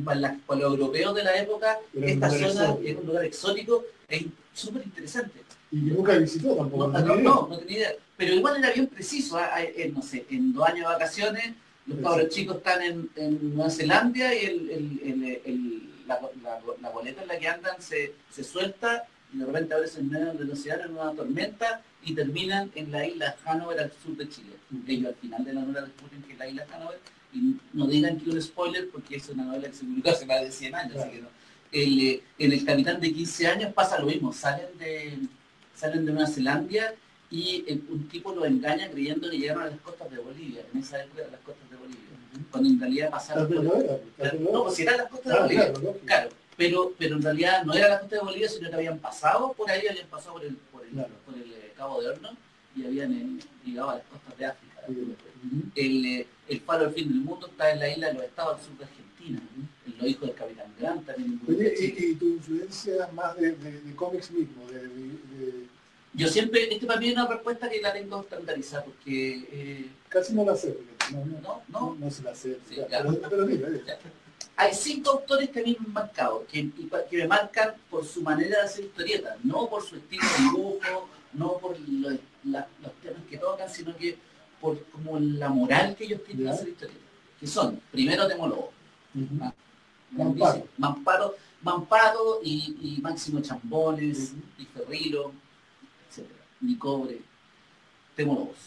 Speaker 2: para los europeos de la época, esta zona es un lugar exótico, es súper interesante.
Speaker 1: Y que nunca visitó tampoco.
Speaker 2: No tenía idea. Pero igual era bien preciso. No sé, en 2 años de vacaciones, los cabros chicos están en Nueva Zelanda y la boleta en la que andan se suelta y de repente aparecen en medio del océano en una tormenta y terminan en la isla Hanover al sur de Chile. Ellos al final de la novela descubren que es la isla Hanover y no digan que es un spoiler porque es una novela que se publicó hace más de 100 años, así que no. En El Capitán de 15 años pasa lo mismo, salen de Nueva Zelanda y un tipo los engaña creyendo que llegaron a las costas de Bolivia, en esa época eran las costas de Bolivia, cuando en realidad pasaron no, pues si eran las costas de Bolivia, claro, pero en realidad no eran las costas de Bolivia, sino que habían pasado por ahí, habían pasado por el Cabo de Horno y habían llegado a las costas de África. El faro del fin del mundo está en la isla de los Estados del sur de Argentina, los hijos del Capitán Grant también.
Speaker 1: ¿Y tu influencia más de cómics mismo?
Speaker 2: Yo siempre, para mí es una respuesta que la tengo estandarizada, porque...
Speaker 1: casi no la sé.
Speaker 2: No
Speaker 1: se la sé.
Speaker 2: Sí,
Speaker 1: pero mira.
Speaker 2: Hay 5 autores que a mí me han marcado, que me marcan por su manera de hacer historietas, no por su estilo de dibujo, no por los temas que tocan, sino que por como la moral que ellos tienen de hacer historietas. Que son, primero Temólogo, Mamparo y Máximo Chambones, y Ferriro, etc. Nicobre, Temólogos.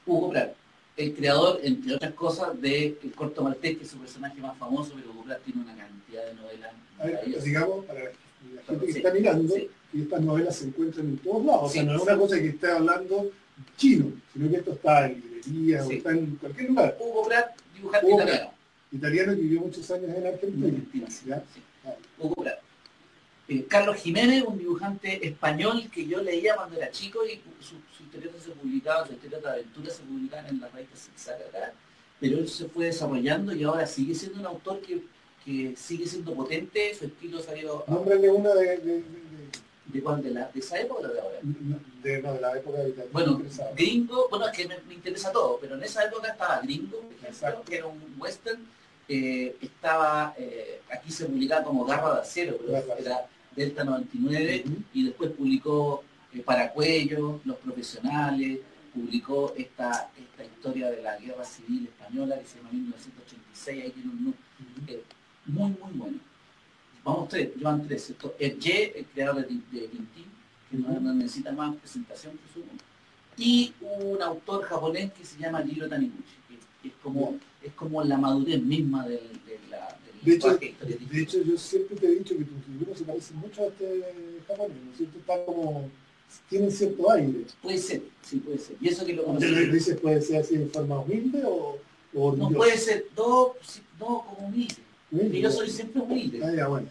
Speaker 2: Hugo Pratt, el creador, entre otras cosas, de El Corto Maltés, que es su personaje más famoso, pero Hugo Pratt tiene una cantidad de novelas.
Speaker 1: Digamos, para la gente que está mirando, que estas novelas se encuentran en todos lados. O sea, no es una cosa que esté hablando chino, sino que esto está en librería o está en cualquier lugar.
Speaker 2: Hugo Pratt, dibujante italiano.
Speaker 1: Italiano que vivió muchos años en Argentina.
Speaker 2: Hugo Pratt. Carlos Jiménez, un dibujante español que yo leía cuando era chico y sus historietas se publicaban, sus historietas de aventura se publicaban en la revista Zigzag acá, pero él se fue desarrollando y ahora sigue siendo un autor que sigue siendo potente, su estilo se ha ido...
Speaker 1: Nómbrale una
Speaker 2: ¿De cuál? ¿De esa época o de ahora?
Speaker 1: De la época de Italia.
Speaker 2: Bueno, Gringo, bueno, es que me interesa todo, pero en esa época estaba Gringo, por ejemplo, que era un western, estaba, aquí se publicaba como Garra de Acero, pero era Delta 99, y después publicó Paracuello, Los Profesionales, publicó esta historia de la Guerra Civil Española, que se llama 1986, ahí tiene un muy, muy bueno. Vamos llevan 3, ¿cierto? Hergé, el creador de Tintín, que no necesita más presentación, presumo, y un autor japonés que se llama Jiro Taniguchi, que es como la madurez misma del lenguaje.
Speaker 1: De hecho, yo siempre te he dicho que tus libros se parecen mucho a este japonés, ¿no es cierto? Están como... tienen cierto aire.
Speaker 2: Puede ser, sí puede ser. Y eso que lo conocí.
Speaker 1: ¿Te dices puede ser así de forma humilde o
Speaker 2: no puede ser como humilde. Y yo soy siempre humilde.
Speaker 1: Ya, bueno.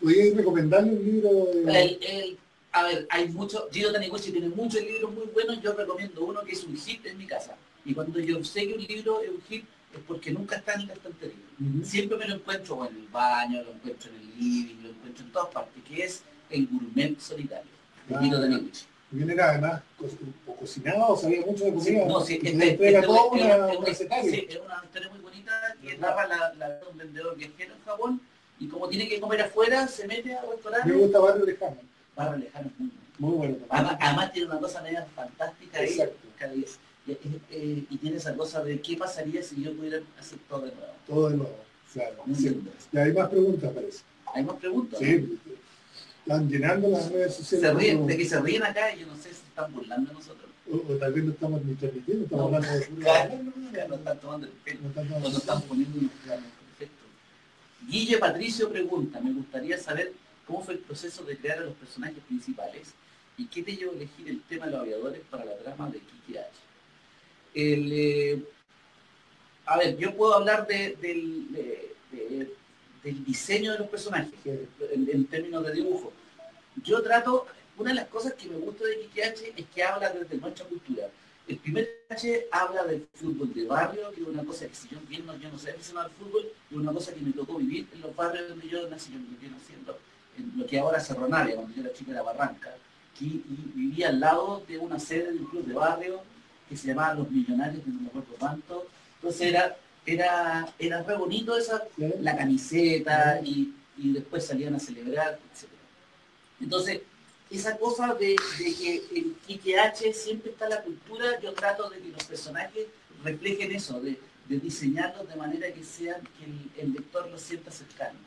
Speaker 1: ¿Podrías recomendarle un libro de...?
Speaker 2: A ver, hay mucho... Jiro Taniguchi tiene muchos libros muy buenos. Yo recomiendo uno que es un hit en mi casa. Y cuando yo sé que un libro es un hit, es porque nunca está en la estantería. Siempre me lo encuentro en el baño, lo encuentro en el living, lo encuentro en todas partes, que es El Gourmet Solitario, de Jiro Taniguchi.
Speaker 1: Bien, era además cocinado, o sabía mucho de comida.
Speaker 2: Sí, no, sí, es una historia muy bonita que narra la de un vendedor viajero en Japón y como tiene que comer afuera, se mete a restaurantes.
Speaker 1: Me gusta Barrio Lejano.
Speaker 2: Barrio Lejano es
Speaker 1: muy bueno.
Speaker 2: Además tiene una cosa media fantástica ahí.
Speaker 1: Exacto.
Speaker 2: Y tiene esa cosa de qué pasaría si yo pudiera hacer todo de nuevo.
Speaker 1: Todo de nuevo, claro. Y hay más preguntas, parece.
Speaker 2: ¿Hay más preguntas?
Speaker 1: Sí. Están llenando las redes sociales.
Speaker 2: De que se ríen acá y yo no sé si están burlando a nosotros.
Speaker 1: O tal vez no estamos ni transmitiendo, estamos hablando de
Speaker 2: no están tomando el pelo. No están poniendo unos planos. Perfecto. Guille Patricio pregunta, me gustaría saber cómo fue el proceso de crear a los personajes principales y qué te llevó a elegir el tema de los aviadores para la trama de Kiki H. A ver, yo puedo hablar del diseño de los personajes,
Speaker 1: Sí.
Speaker 2: en términos de dibujo. Yo trato, una de las cosas que me gusta de Quique H es que habla desde nuestra cultura. El primer H habla del fútbol de barrio, que es una cosa que si yo bien yo no sé aficionado al fútbol, es una cosa que me tocó vivir en los barrios donde yo nací, yo me viene haciendo, en lo que ahora es Cerro Navia, cuando yo era chica era Barranca, y vivía al lado de una sede de un club de barrio que se llamaba Los Millonarios, que no me acuerdo cuánto. Entonces era re bonito esa, la camiseta, y después salían a celebrar, etc. Entonces, esa cosa de que en Quique H siempre está la cultura, yo trato de que los personajes reflejen eso, de diseñarlos de manera que sean, que el lector los sienta cercano.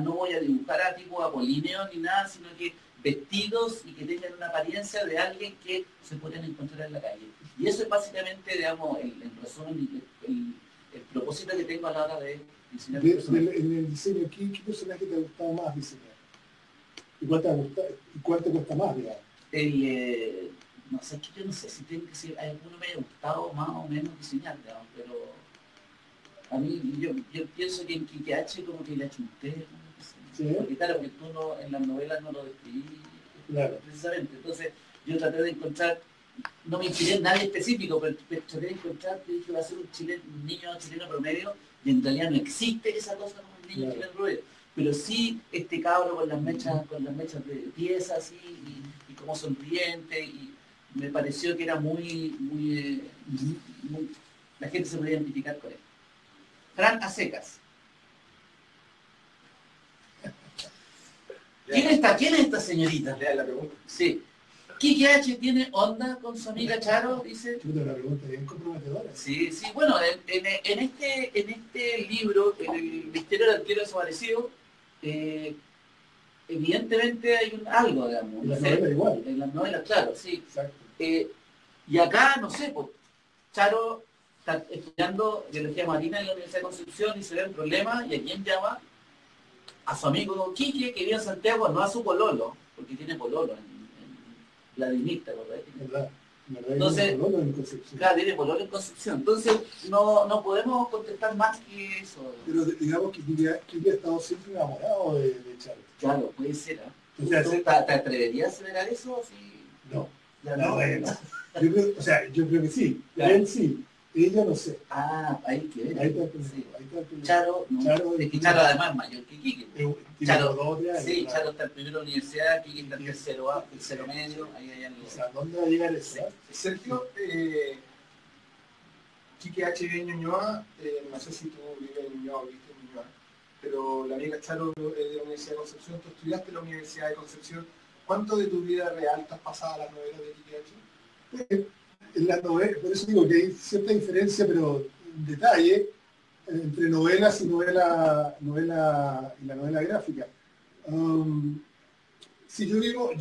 Speaker 2: No voy a dibujar a tipo Apolíneo ni nada, sino que vestidos y que tengan una apariencia de alguien que se pueden encontrar en la calle. Y eso es básicamente, digamos, en resumen, el propósito que tengo a la hora de diseñar personajes.
Speaker 1: En el diseño, ¿qué personaje te ha gustado más diseñar? ¿Y cuál te ha gustado? ¿Y cuál te cuesta más, digamos?
Speaker 2: No sé, yo no sé si tiene que ser, alguno me haya gustado más o menos diseñar, digamos, pero a mí, yo pienso que en Quique H como que le achunté, ¿no?
Speaker 1: ¿Sí?
Speaker 2: Porque claro, porque tú en las novelas no lo describí,
Speaker 1: claro,
Speaker 2: precisamente. Entonces yo traté de encontrar, no me inspiré en nadie específico, pero traté de encontrar que dije va a ser un niño chileno promedio, y en realidad no existe esa cosa como un niño chileno promedio. Pero sí este cabro con las mechas de piezas así, y como sonriente, y me pareció que era muy, la gente se podía identificar con él. Fran a secas. ¿Quién es esta señorita?
Speaker 3: Lea la pregunta.
Speaker 2: Sí. Quique H tiene onda con su amiga Charo, dice.
Speaker 1: Chuta, una pregunta bien comprometedora.
Speaker 2: Sí, bueno, en este libro, en el misterio del arquero desaparecido, evidentemente hay algo, digamos.
Speaker 1: En las novelas igual.
Speaker 2: En las novelas, claro, sí.
Speaker 1: Exacto.
Speaker 2: Y acá, no sé, pues, Charo está estudiando biología marina en la Universidad de Concepción y se ve un problema, y a quién llama, a su amigo Quique, que vive en Santiago, no a su pololo, porque tiene pololo en Vladimir, ¿verdad? Entonces, claro, tiene pololo en Concepción. Entonces, no podemos contestar más que eso.
Speaker 1: Pero digamos que Quique ha estado siempre enamorado de Charo.
Speaker 2: Claro, puede ser, ¿eh?
Speaker 1: O sea,
Speaker 2: ¿Te atreverías a negar eso? Sí.
Speaker 1: No.
Speaker 2: Ya
Speaker 1: No,
Speaker 2: bueno.
Speaker 1: Yo creo que sí.
Speaker 2: Claro.
Speaker 1: Él sí. Ella no sé.
Speaker 2: Hay que ver.
Speaker 1: Ahí está el
Speaker 2: Sí.
Speaker 1: problema.
Speaker 2: Charo, no.
Speaker 1: Charo,
Speaker 2: Es que Charo además es mayor que Quique.
Speaker 1: Tiene
Speaker 2: Charo,
Speaker 1: como 2 o 3 años,
Speaker 2: sí,
Speaker 1: claro.
Speaker 2: Charo está en primera universidad, Quique está en tercero medio, ahí hay algo.
Speaker 1: O sea, ¿dónde va a llegar eso?
Speaker 3: Sergio, Quique H. vive en Ñuñoa, no sé si tú vives en Ñuñoa o viviste en Ñuñoa, pero la amiga Charo es de la Universidad de Concepción, tú estudiaste en la Universidad de Concepción. ¿Cuánto de tu vida real te has pasado a las novelas de Quique H?
Speaker 1: En las novelas, por eso digo que hay cierta diferencia, pero en detalle, entre novelas y la novela gráfica. Sí, yo vivo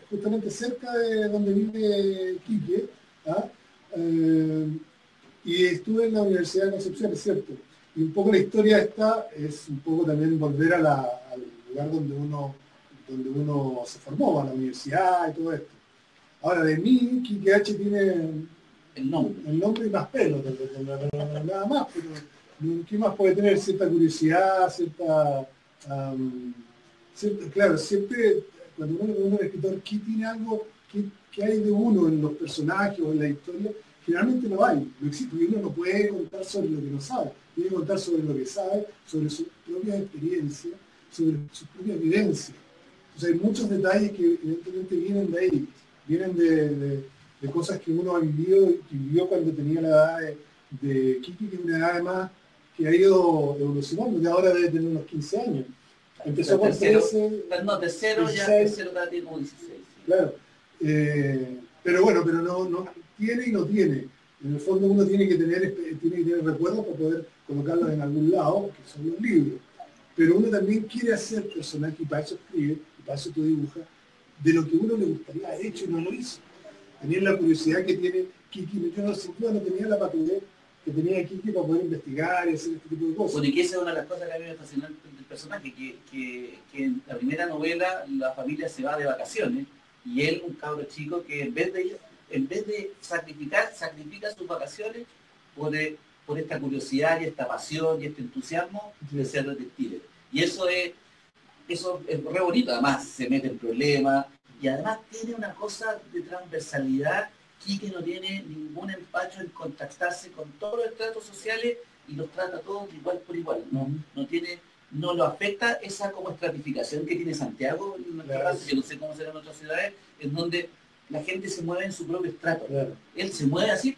Speaker 1: justamente cerca de donde vive Quique, ¿ah? Y estuve en la Universidad de Concepción, es cierto. Y un poco la historia esta es un poco también volver al lugar donde uno se formó, a la universidad y todo esto. Ahora, de mí, Quique H tiene el nombre y más pelo, nada más, pero ¿qué más puede tener? Cierta curiosidad, claro, siempre cuando uno es escritor, ¿qué tiene algo, qué hay de uno en los personajes o en la historia? Generalmente no hay, no existe, porque uno no puede contar sobre lo que no sabe, tiene que contar sobre lo que sabe, sobre sus propias experiencias, sobre sus propias vivencias. O sea, hay muchos detalles que evidentemente vienen de ahí, vienen de cosas que uno ha vivido, que vivió cuando tenía la edad de Quique, que es una edad además que ha ido evolucionando, que ahora debe tener unos 15 años. Empezó con 13.
Speaker 2: No, tercero
Speaker 1: 16,
Speaker 2: ya, tercero ya tiene como 16.
Speaker 1: Claro. Pero bueno, pero no tiene y no tiene. En el fondo uno tiene que tener recuerdos para poder colocarlos en algún lado, que son los libros. Pero uno también quiere hacer personaje, y para eso escribe, y para eso tú dibujas, de lo que uno le gustaría haber hecho y no lo hizo. Tenía la curiosidad que tiene Quique, yo no tenía la patudez que tenía Quique para poder investigar y hacer este tipo de cosas.
Speaker 2: Bueno, y que esa es una de las cosas que a mí me fascinó del personaje, que en la primera novela la familia se va de vacaciones, y él, un cabro chico, que en vez de sacrifica sus vacaciones por esta curiosidad y esta pasión y este entusiasmo de ser detective. Y eso es re bonito, además se mete en problemas y además tiene una cosa de transversalidad. Quique no tiene ningún empacho en contactarse con todos los estratos sociales y los trata todos igual por igual. No lo afecta esa como estratificación que tiene Santiago en nuestra clase, que no sé cómo será en otras ciudades, en donde la gente se mueve en su propio estrato. Claro. Él se mueve así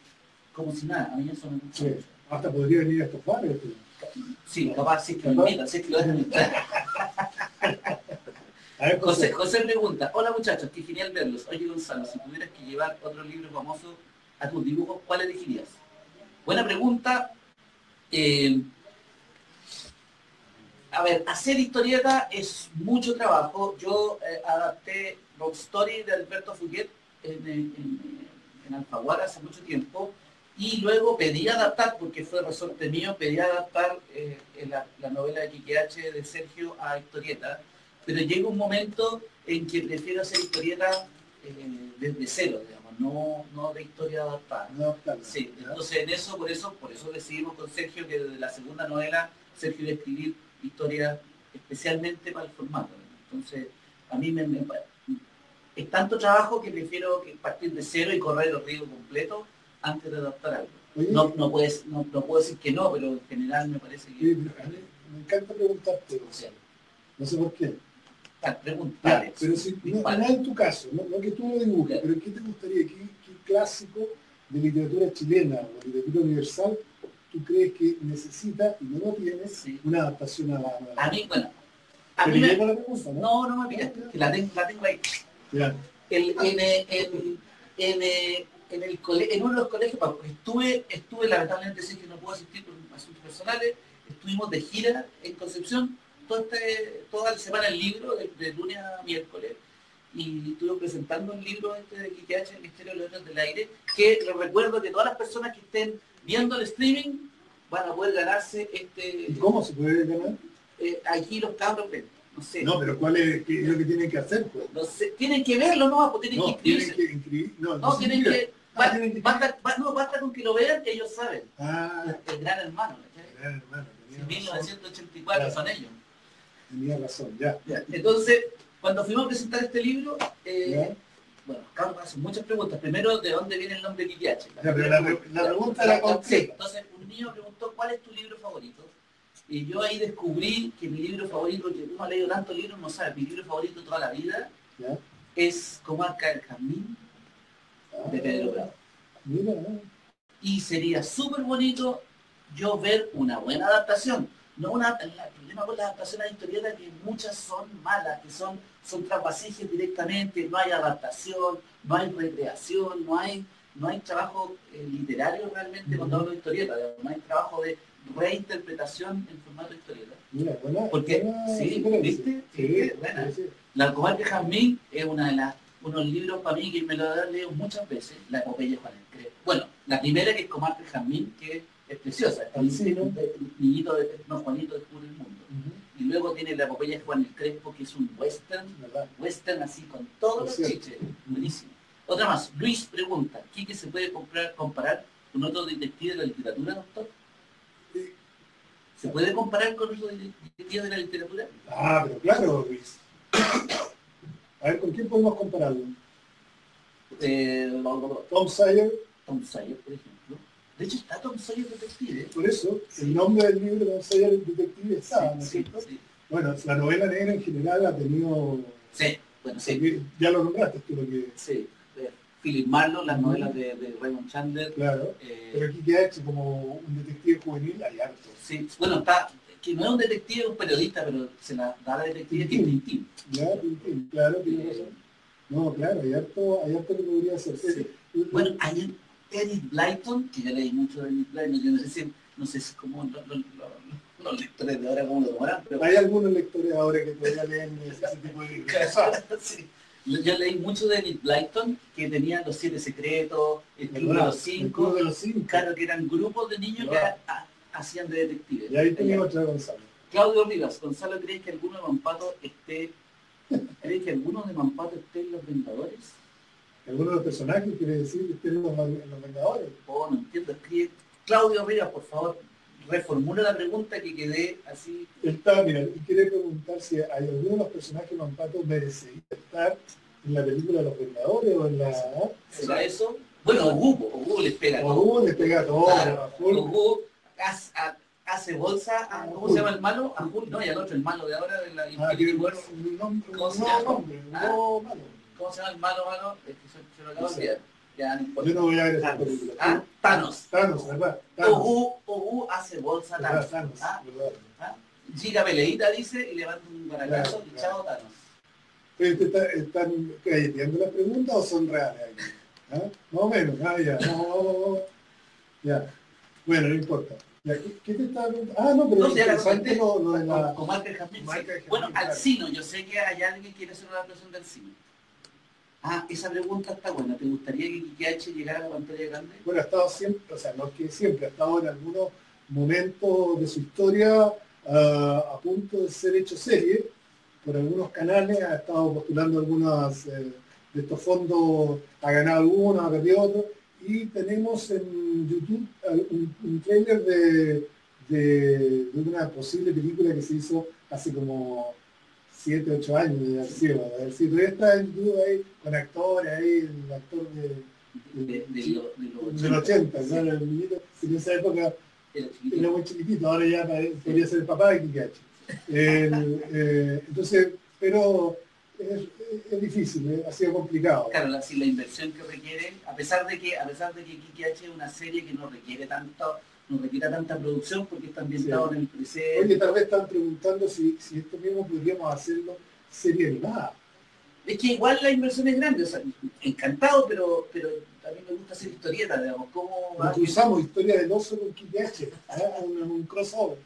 Speaker 2: como si nada. A mí eso me gusta mucho.
Speaker 1: Hasta podría venir a estos bares.
Speaker 2: Sí, capaz, sí que lo invitan, sí que lo dejan entrar. José pregunta, hola muchachos, qué genial verlos. Oye Gonzalo, si tuvieras que llevar otro libro famoso a tus dibujos, ¿cuál elegirías? Buena pregunta. A ver, hacer historieta es mucho trabajo. Yo adapté Rock Story de Alberto Fuguet en Alfaguara hace mucho tiempo y luego pedí adaptar, porque fue resorte mío, pedí adaptar la novela de Quique H. de Sergio a historieta. Pero llega un momento en que prefiero hacer historieta desde cero, digamos, no de historia adaptada.
Speaker 1: No, claro,
Speaker 2: sí, entonces en eso, por eso decidimos con Sergio que desde la segunda novela Sergio iba a escribir historias especialmente para el formato. Entonces, a mí es tanto trabajo que prefiero partir de cero y correr el río completo antes de adaptar algo. Oye, no puedo decir que no, pero en general me parece que...
Speaker 1: Oye, me encanta preguntarte, no sé por qué.
Speaker 2: Preguntar.
Speaker 1: Pero si no en tu caso, no que tú lo dibujes, pero ¿qué te gustaría? ¿Qué clásico de literatura chilena o literatura universal tú crees que necesita y no lo tienes una adaptación a la...
Speaker 2: A mí, bueno...
Speaker 1: ¿Te llega la pregunta, no?
Speaker 2: No me pillaste, que la tengo ahí.
Speaker 1: Ya.
Speaker 2: En uno de los colegios, estuve lamentablemente sí que no puedo asistir por asuntos personales, estuvimos de gira en Concepción, toda la semana el libro, de lunes a miércoles, y estuve presentando un libro de Quique H., El misterio de los Leones del Aire, que les recuerdo que todas las personas que estén viendo el streaming van a poder ganarse
Speaker 1: ¿Y cómo se puede ganar?
Speaker 2: Aquí los cabros ven, no sé.
Speaker 1: No, pero ¿cuál es lo que tienen que hacer? Pues?
Speaker 2: No sé, tienen que verlo, ¿no? Pues tienen que inscribirse. Tienen que... basta con que lo vean que ellos saben. El gran hermano.
Speaker 1: El gran hermano.
Speaker 2: 1984 son ellos.
Speaker 1: Tenía razón, ya.
Speaker 2: Entonces, cuando fuimos a presentar este libro, bueno, Carlos hace muchas preguntas. Primero, ¿de dónde viene el nombre Quique H?
Speaker 1: La pregunta era completa.
Speaker 2: Entonces, un niño preguntó, ¿cuál es tu libro favorito? Y yo ahí descubrí que mi libro favorito, que uno ha leído tantos libros, no sabe, mi libro favorito toda la vida es Comarca del Jazmín, de Pedro Bravo.
Speaker 1: Mira,
Speaker 2: Y sería súper bonito yo ver una buena adaptación. El problema con las adaptaciones de historietas es que muchas son malas, que son trapasijes directamente, no hay adaptación, no hay recreación, no hay trabajo literario realmente cuando hablo de historietas, no hay trabajo de reinterpretación en formato de historieta.
Speaker 1: Mira, buena,
Speaker 2: porque,
Speaker 1: buena,
Speaker 2: ¿viste?
Speaker 1: Sí,
Speaker 2: buena.
Speaker 1: Sí.
Speaker 2: La Comarca de Jazmín es unos libros para mí que me lo he leído muchas veces, la epopeya de Juan el Crespo. Bueno, la primera que es Comarca de Jazmín, que es preciosa, Juanito descubre el mundo. Y luego tiene la epopeya de Juan el Crespo, que es un western así con todos los chiches, buenísimo. Otra más, Luis pregunta, ¿Quique se puede comparar con otro detective de la literatura, doctor? ¿Se puede comparar con otro detective de la literatura?
Speaker 1: Pero claro, Luis. A ver, ¿con quién podemos compararlo? Tom Sawyer.
Speaker 2: Tom Sawyer, por ejemplo. De hecho, está Tom Sawyer detective.
Speaker 1: Por eso, el nombre del libro de Tom Sawyer detective está, ¿no es cierto?
Speaker 2: Sí.
Speaker 1: Bueno, la novela negra en general ha tenido...
Speaker 2: Sí, bueno, sí.
Speaker 1: Ya lo nombraste tú lo que...
Speaker 2: Sí. Philip Marlowe, las novelas de Raymond Chandler.
Speaker 1: Claro, pero aquí queda hecho como un detective juvenil, hay harto.
Speaker 2: Sí, bueno, que no es un detective, es un periodista, pero se la da a la detective que es Tintín.
Speaker 1: Ya, Tintín, claro, tiene razón. No, claro, hay harto que podría hacer.
Speaker 2: Sí. Bueno, hay Enid Blyton, que yo leí mucho de Enid Blyton, yo no sé si como los lectores de ahora cómo lo tomarán, pero...
Speaker 1: Hay algunos lectores ahora que todavía leen ese tipo de libros.
Speaker 2: Sí. Yo leí mucho de Enid Blyton, que tenían los 7 secretos, el Club de los 5, claro, que eran grupos de niños que hacían de detectives.
Speaker 1: Y ahí tenía otra Gonzalo.
Speaker 2: Claudio Rivas, Gonzalo, ¿crees que alguno de Mampato esté en Los Vengadores?
Speaker 1: ¿Alguno de los personajes quiere decir que estén en los Vengadores?
Speaker 2: No entiendo, escribe Claudio Rivas, por favor, reformula la pregunta que quedé así.
Speaker 1: Mira, y quiere preguntar si hay alguno de los personajes Mampato merecería estar en la película de los Vengadores o en la...
Speaker 2: ¿Será eso? Bueno, Hugo les pega todo.
Speaker 1: Hugo les pega todo.
Speaker 2: Claro, Hugo hace bolsa a, ¿cómo se llama el malo? A Hulk, no, y al otro, el malo de ahora de la Infinity Wars. ¿Cómo se llama? ¿Cómo se llama el malo? Es que se lo acabo de olvidar. Ya, no importa.
Speaker 1: Yo no voy a ver esa película.
Speaker 2: Thanos.
Speaker 1: Thanos, ¿verdad?
Speaker 2: Hugo hace bolsa a Thanos. Giga peleita, dice, y levanta un baracazo y chao Thanos.
Speaker 1: ¿Están cayeteando las preguntas o son reales aquí? Más o menos, ya. Ya. Bueno, no importa. ¿Qué te estaba preguntando? No, pero
Speaker 2: no, ya
Speaker 1: interesante lo de la...
Speaker 2: Con Michael Jackson. Bueno, Alcino, yo sé que hay alguien que quiere hacer una adaptación de Alcino. Esa pregunta está buena. ¿Te gustaría que Quique H llegara a la pantalla grande?
Speaker 1: Bueno, ha estado siempre, o sea, no es que siempre, ha estado en algunos momentos de su historia a punto de ser hecho serie por algunos canales, ha estado postulando algunos de estos fondos, ha ganado algunos, ha perdido otros, y tenemos en YouTube un trailer de una posible película que se hizo hace como 7, 8 años de haber sido. Todavía está en YouTube ahí, con actores ahí, el actor del 80, ¿no? El niñito, en esa época era muy chiquitito, ahora ya podría ser el papá de Quique H. Entonces, pero es difícil, ha sido complicado.
Speaker 2: Claro, la inversión que requiere, a pesar de que Quique H es una serie que no requiere tanta producción porque está ambientado en el presente.
Speaker 1: Oye, tal vez están preguntando si esto mismo podríamos hacerlo serie animada.
Speaker 2: Es que igual la inversión es grande, o sea, encantado, pero a mí me gusta hacer historietas, digamos, cómo...
Speaker 1: Usamos historia del oso con Quique H, un crossover.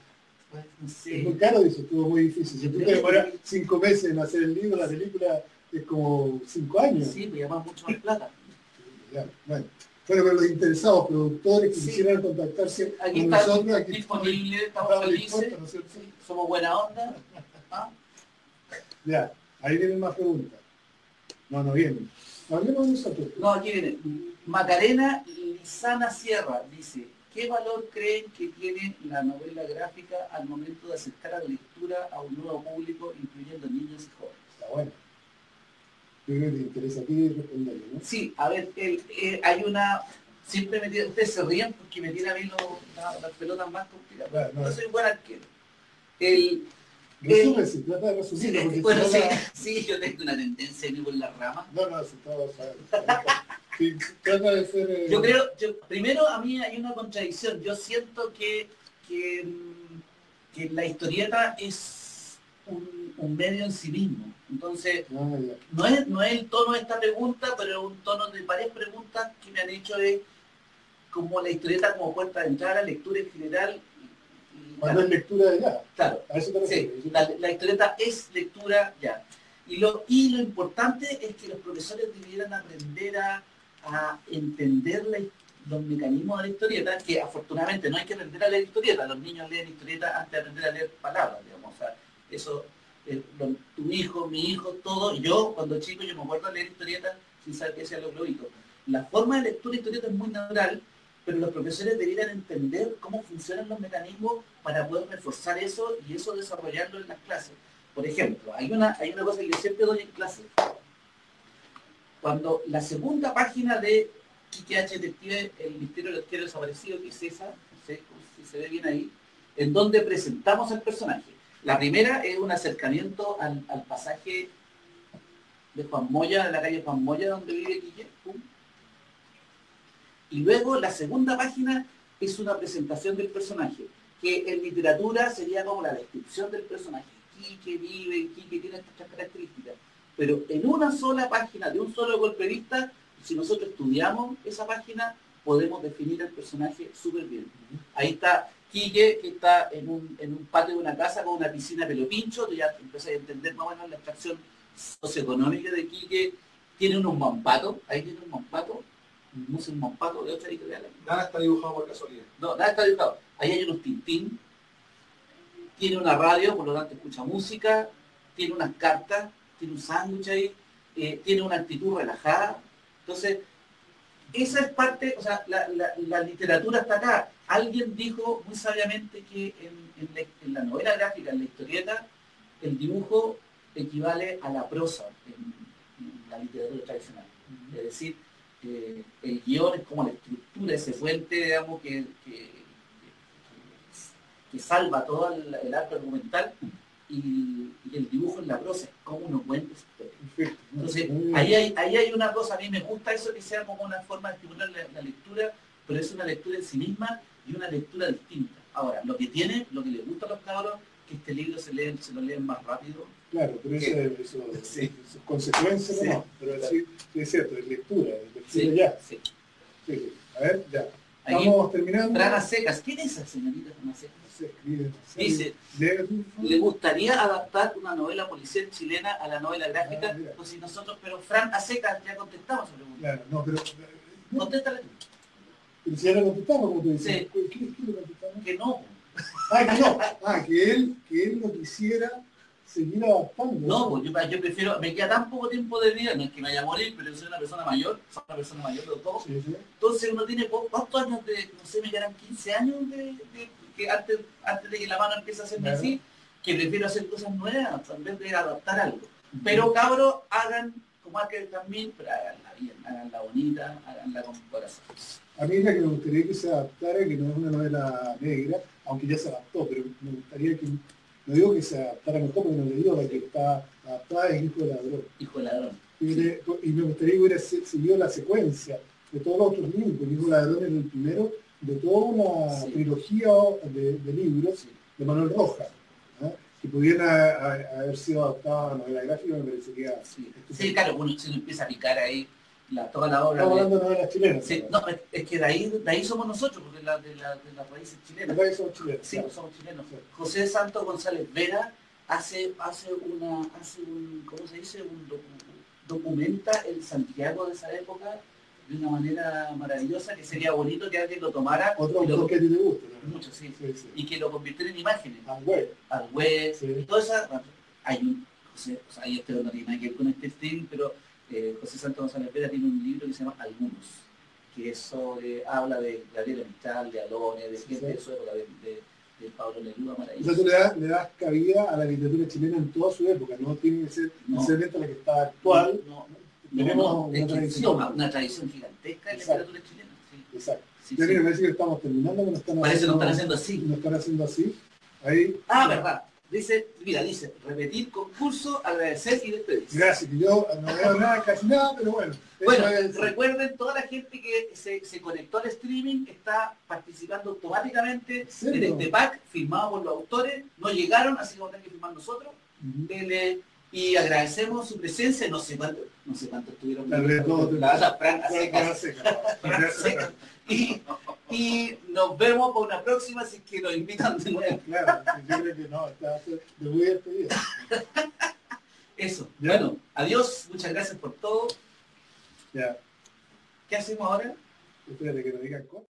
Speaker 2: Pues, no sé.
Speaker 1: Es muy caro, dice, estuvo muy difícil. Si tú te demoras 5 meses en hacer el libro, la película es como 5 años.
Speaker 2: Sí, me llama mucho más plata.
Speaker 1: Ya, bueno, pero los interesados, productores que quisieran contactarse
Speaker 2: aquí
Speaker 1: con
Speaker 2: está
Speaker 1: nosotros, aquí
Speaker 2: disponible, estamos felices,
Speaker 1: ¿no es cierto?
Speaker 2: Sí, somos buena onda.
Speaker 1: Ya, ahí vienen más preguntas. No vienen. Hablemos de nosotros.
Speaker 2: No, aquí viene. Macarena Lizana Sierra dice, ¿qué valor creen que tiene la novela gráfica al momento de acercar a la lectura a un nuevo público, incluyendo niños y jóvenes?
Speaker 1: Está bueno. Yo creo que te interesa a ti responderlo, ¿no?
Speaker 2: Sí, a ver, hay una... Siempre ustedes se ríen porque me tiran a mí las pelotas más complicadas.
Speaker 1: Claro, no,
Speaker 2: no soy buen arquero.
Speaker 1: Resume, se trata de resumirlo.
Speaker 2: Sí, bueno, sí, yo tengo una tendencia a ir por las ramas.
Speaker 1: No, si todo sí, trata de ser...
Speaker 2: Yo creo, primero a mí hay una contradicción. Yo siento que la historieta es un medio en sí mismo. Entonces, no es el tono de esta pregunta, pero es un tono de varias preguntas que me han hecho de como la historieta como puerta de entrada a la lectura en general.
Speaker 1: Cuando es lectura de ya.
Speaker 2: Claro,
Speaker 1: a eso te refieres.
Speaker 2: Sí, la historieta es lectura ya. Y lo importante es que los profesores debieran aprender a entender los mecanismos de la historieta, que afortunadamente no hay que aprender a leer historieta, los niños leen historieta antes de aprender a leer palabras, digamos, o sea, eso, tu hijo, mi hijo, todo, yo cuando chico yo me acuerdo de leer historieta sin saber qué hacían los globitos. La forma de lectura de historieta es muy natural, pero los profesores debieran entender cómo funcionan los mecanismos para poder reforzar eso y eso desarrollarlo en las clases. Por ejemplo, hay una cosa que yo siempre doy en clase. Cuando la segunda página de Quique H. Detective, el misterio del arquero desaparecido, que es esa, no sé si se ve bien ahí, en donde presentamos al personaje. La primera es un acercamiento al pasaje de Juan Moya, de la calle Juan Moya, donde vive Quique. Y luego la segunda página es una presentación del personaje, que en literatura sería como la descripción del personaje. Quique vive, Quique tiene estas características. Pero en una sola página, de un solo golpe de vista, si nosotros estudiamos esa página, podemos definir al personaje súper bien. Ahí está Quique, que está en un patio de una casa con una piscina pelo pincho, tú ya empiezas a entender más o menos la extracción socioeconómica de Quique. Tiene unos mampatos, ahí tiene un mampato, no es un mampato de otra editorial.
Speaker 3: Nada está dibujado por casualidad.
Speaker 2: No, nada está dibujado. Ahí hay unos tintín, tiene una radio, por lo tanto escucha música, tiene unas cartas, tiene un sándwich ahí, tiene una actitud relajada. Entonces, esa es parte, o sea, la literatura está acá. Alguien dijo muy sabiamente que en la novela gráfica, en la historieta, el dibujo equivale a la prosa en la literatura tradicional. Es decir, el guión es como la estructura, ese puente, digamos, que salva todo el arte argumental, y el dibujo en la prosa es como uno cuenta historia. Entonces, ahí hay una cosa, a mí me gusta eso, que sea como una forma de estimular la lectura, pero es una lectura en sí misma y una lectura distinta. Ahora, lo que le gusta a los cabros, que este libro se lo leen más rápido.
Speaker 1: Claro, pero eso es consecuencia,
Speaker 2: sí,
Speaker 1: no, pero claro. Sí, es cierto, es lectura
Speaker 2: sí,
Speaker 1: ya.
Speaker 2: Sí.
Speaker 1: Sí. A ver, ya.
Speaker 2: Ahí,
Speaker 1: vamos terminando.
Speaker 2: Franas Secas. ¿Quién es esa señorita Franas Secas?
Speaker 1: Se escribe.
Speaker 2: Dice, ¿le gustaría adaptar una novela policial chilena a la novela gráfica? Pues si nosotros, pero Fran a secas ya contestamos esa pregunta.
Speaker 1: Claro, no, pero...
Speaker 2: Contéstale tú.
Speaker 1: Pero si ya lo contestamos, como tú dices.
Speaker 2: Sí.
Speaker 1: ¿Qué lo contestamos?
Speaker 2: Que no.
Speaker 1: Que no. Que él lo quisiera seguir adaptando.
Speaker 2: No, pues yo prefiero, me queda tan poco tiempo de vida, no es que me vaya a morir, pero yo soy una persona mayor de todo.
Speaker 1: Sí, sí.
Speaker 2: Entonces uno tiene ¿cuántos años de, no sé, me quedan 15 años que antes de que la mano empiece a hacerme así, que prefiero hacer cosas nuevas en vez de adaptar algo. Pero cabros, hagan como que también, pero háganla bien, háganla bonita, háganla con corazón.
Speaker 1: A mí la que me gustaría que se adaptara, que no es una novela negra, aunque ya se adaptó, pero me gustaría que, no digo que se adaptara mejor, porque no le digo la que está adaptada, es Hijo de Ladrón.
Speaker 2: Hijo de Ladrón.
Speaker 1: Y me gustaría que hubiera seguido la secuencia de todos los otros libros, porque Hijo de Ladrón es el primero de toda una trilogía de libros de Manuel Rojas, ¿no? Que pudieran haber sido adaptadas a novela gráfica, me parecería...
Speaker 2: Sí, claro, uno se empieza a picar ahí toda la obra.
Speaker 1: Estamos hablando de novelas chilenas.
Speaker 2: Sí, no, es que de ahí somos nosotros, porque de las raíces chilenas.
Speaker 1: De ahí somos chilenos.
Speaker 2: Sí,
Speaker 1: claro.
Speaker 2: somos chilenos.
Speaker 1: Sí.
Speaker 2: José Santos González Vera ¿cómo se dice? Documenta el Santiago de esa época de una manera maravillosa, que sería bonito que alguien lo tomara.
Speaker 1: Otro autor que a ti te gusta, ¿no?
Speaker 2: Mucho, sí.
Speaker 1: Sí.
Speaker 2: Y que lo convirtiera en imágenes.
Speaker 1: Al web.
Speaker 2: Sí. Toda esa, hay un, José, o sea, ahí este no tiene nada que ver con este stream, pero José Santos González Vera tiene un libro que se llama Algunos, que es habla de Gabriela Mistral, de Alone, de gente de su época, de Pablo Neruda, maravilloso.
Speaker 1: O sea, tú le das cabida a la literatura chilena en toda su época, no tiene que ser necesariamente la que está actual. Tenemos
Speaker 2: una tradición gigantesca en la literatura chilena. Sí.
Speaker 1: Exacto.
Speaker 2: Sí,
Speaker 1: me parece que estamos terminando, que nos están
Speaker 2: haciendo así.
Speaker 1: Nos están haciendo así. Ahí.
Speaker 2: Verdad. Dice, repetir concurso, agradecer y despedirse.
Speaker 1: Gracias, que yo no veo nada, casi nada, pero bueno.
Speaker 2: Bueno, recuerden, toda la gente que se conectó al streaming está participando automáticamente en este pack firmado por los autores. No llegaron, así que vamos a tener que firmar nosotros. Y agradecemos su presencia. No sé cuánto estuvieron. Y nos vemos para una próxima, si es que nos invitan de nuevo.
Speaker 1: Claro, yo creo que no, de muy despedida.
Speaker 2: Eso. ¿Ya? Bueno, adiós, muchas gracias por todo.
Speaker 1: Ya.
Speaker 2: ¿Qué hacemos ahora?
Speaker 1: Espérate que nos digan cosas.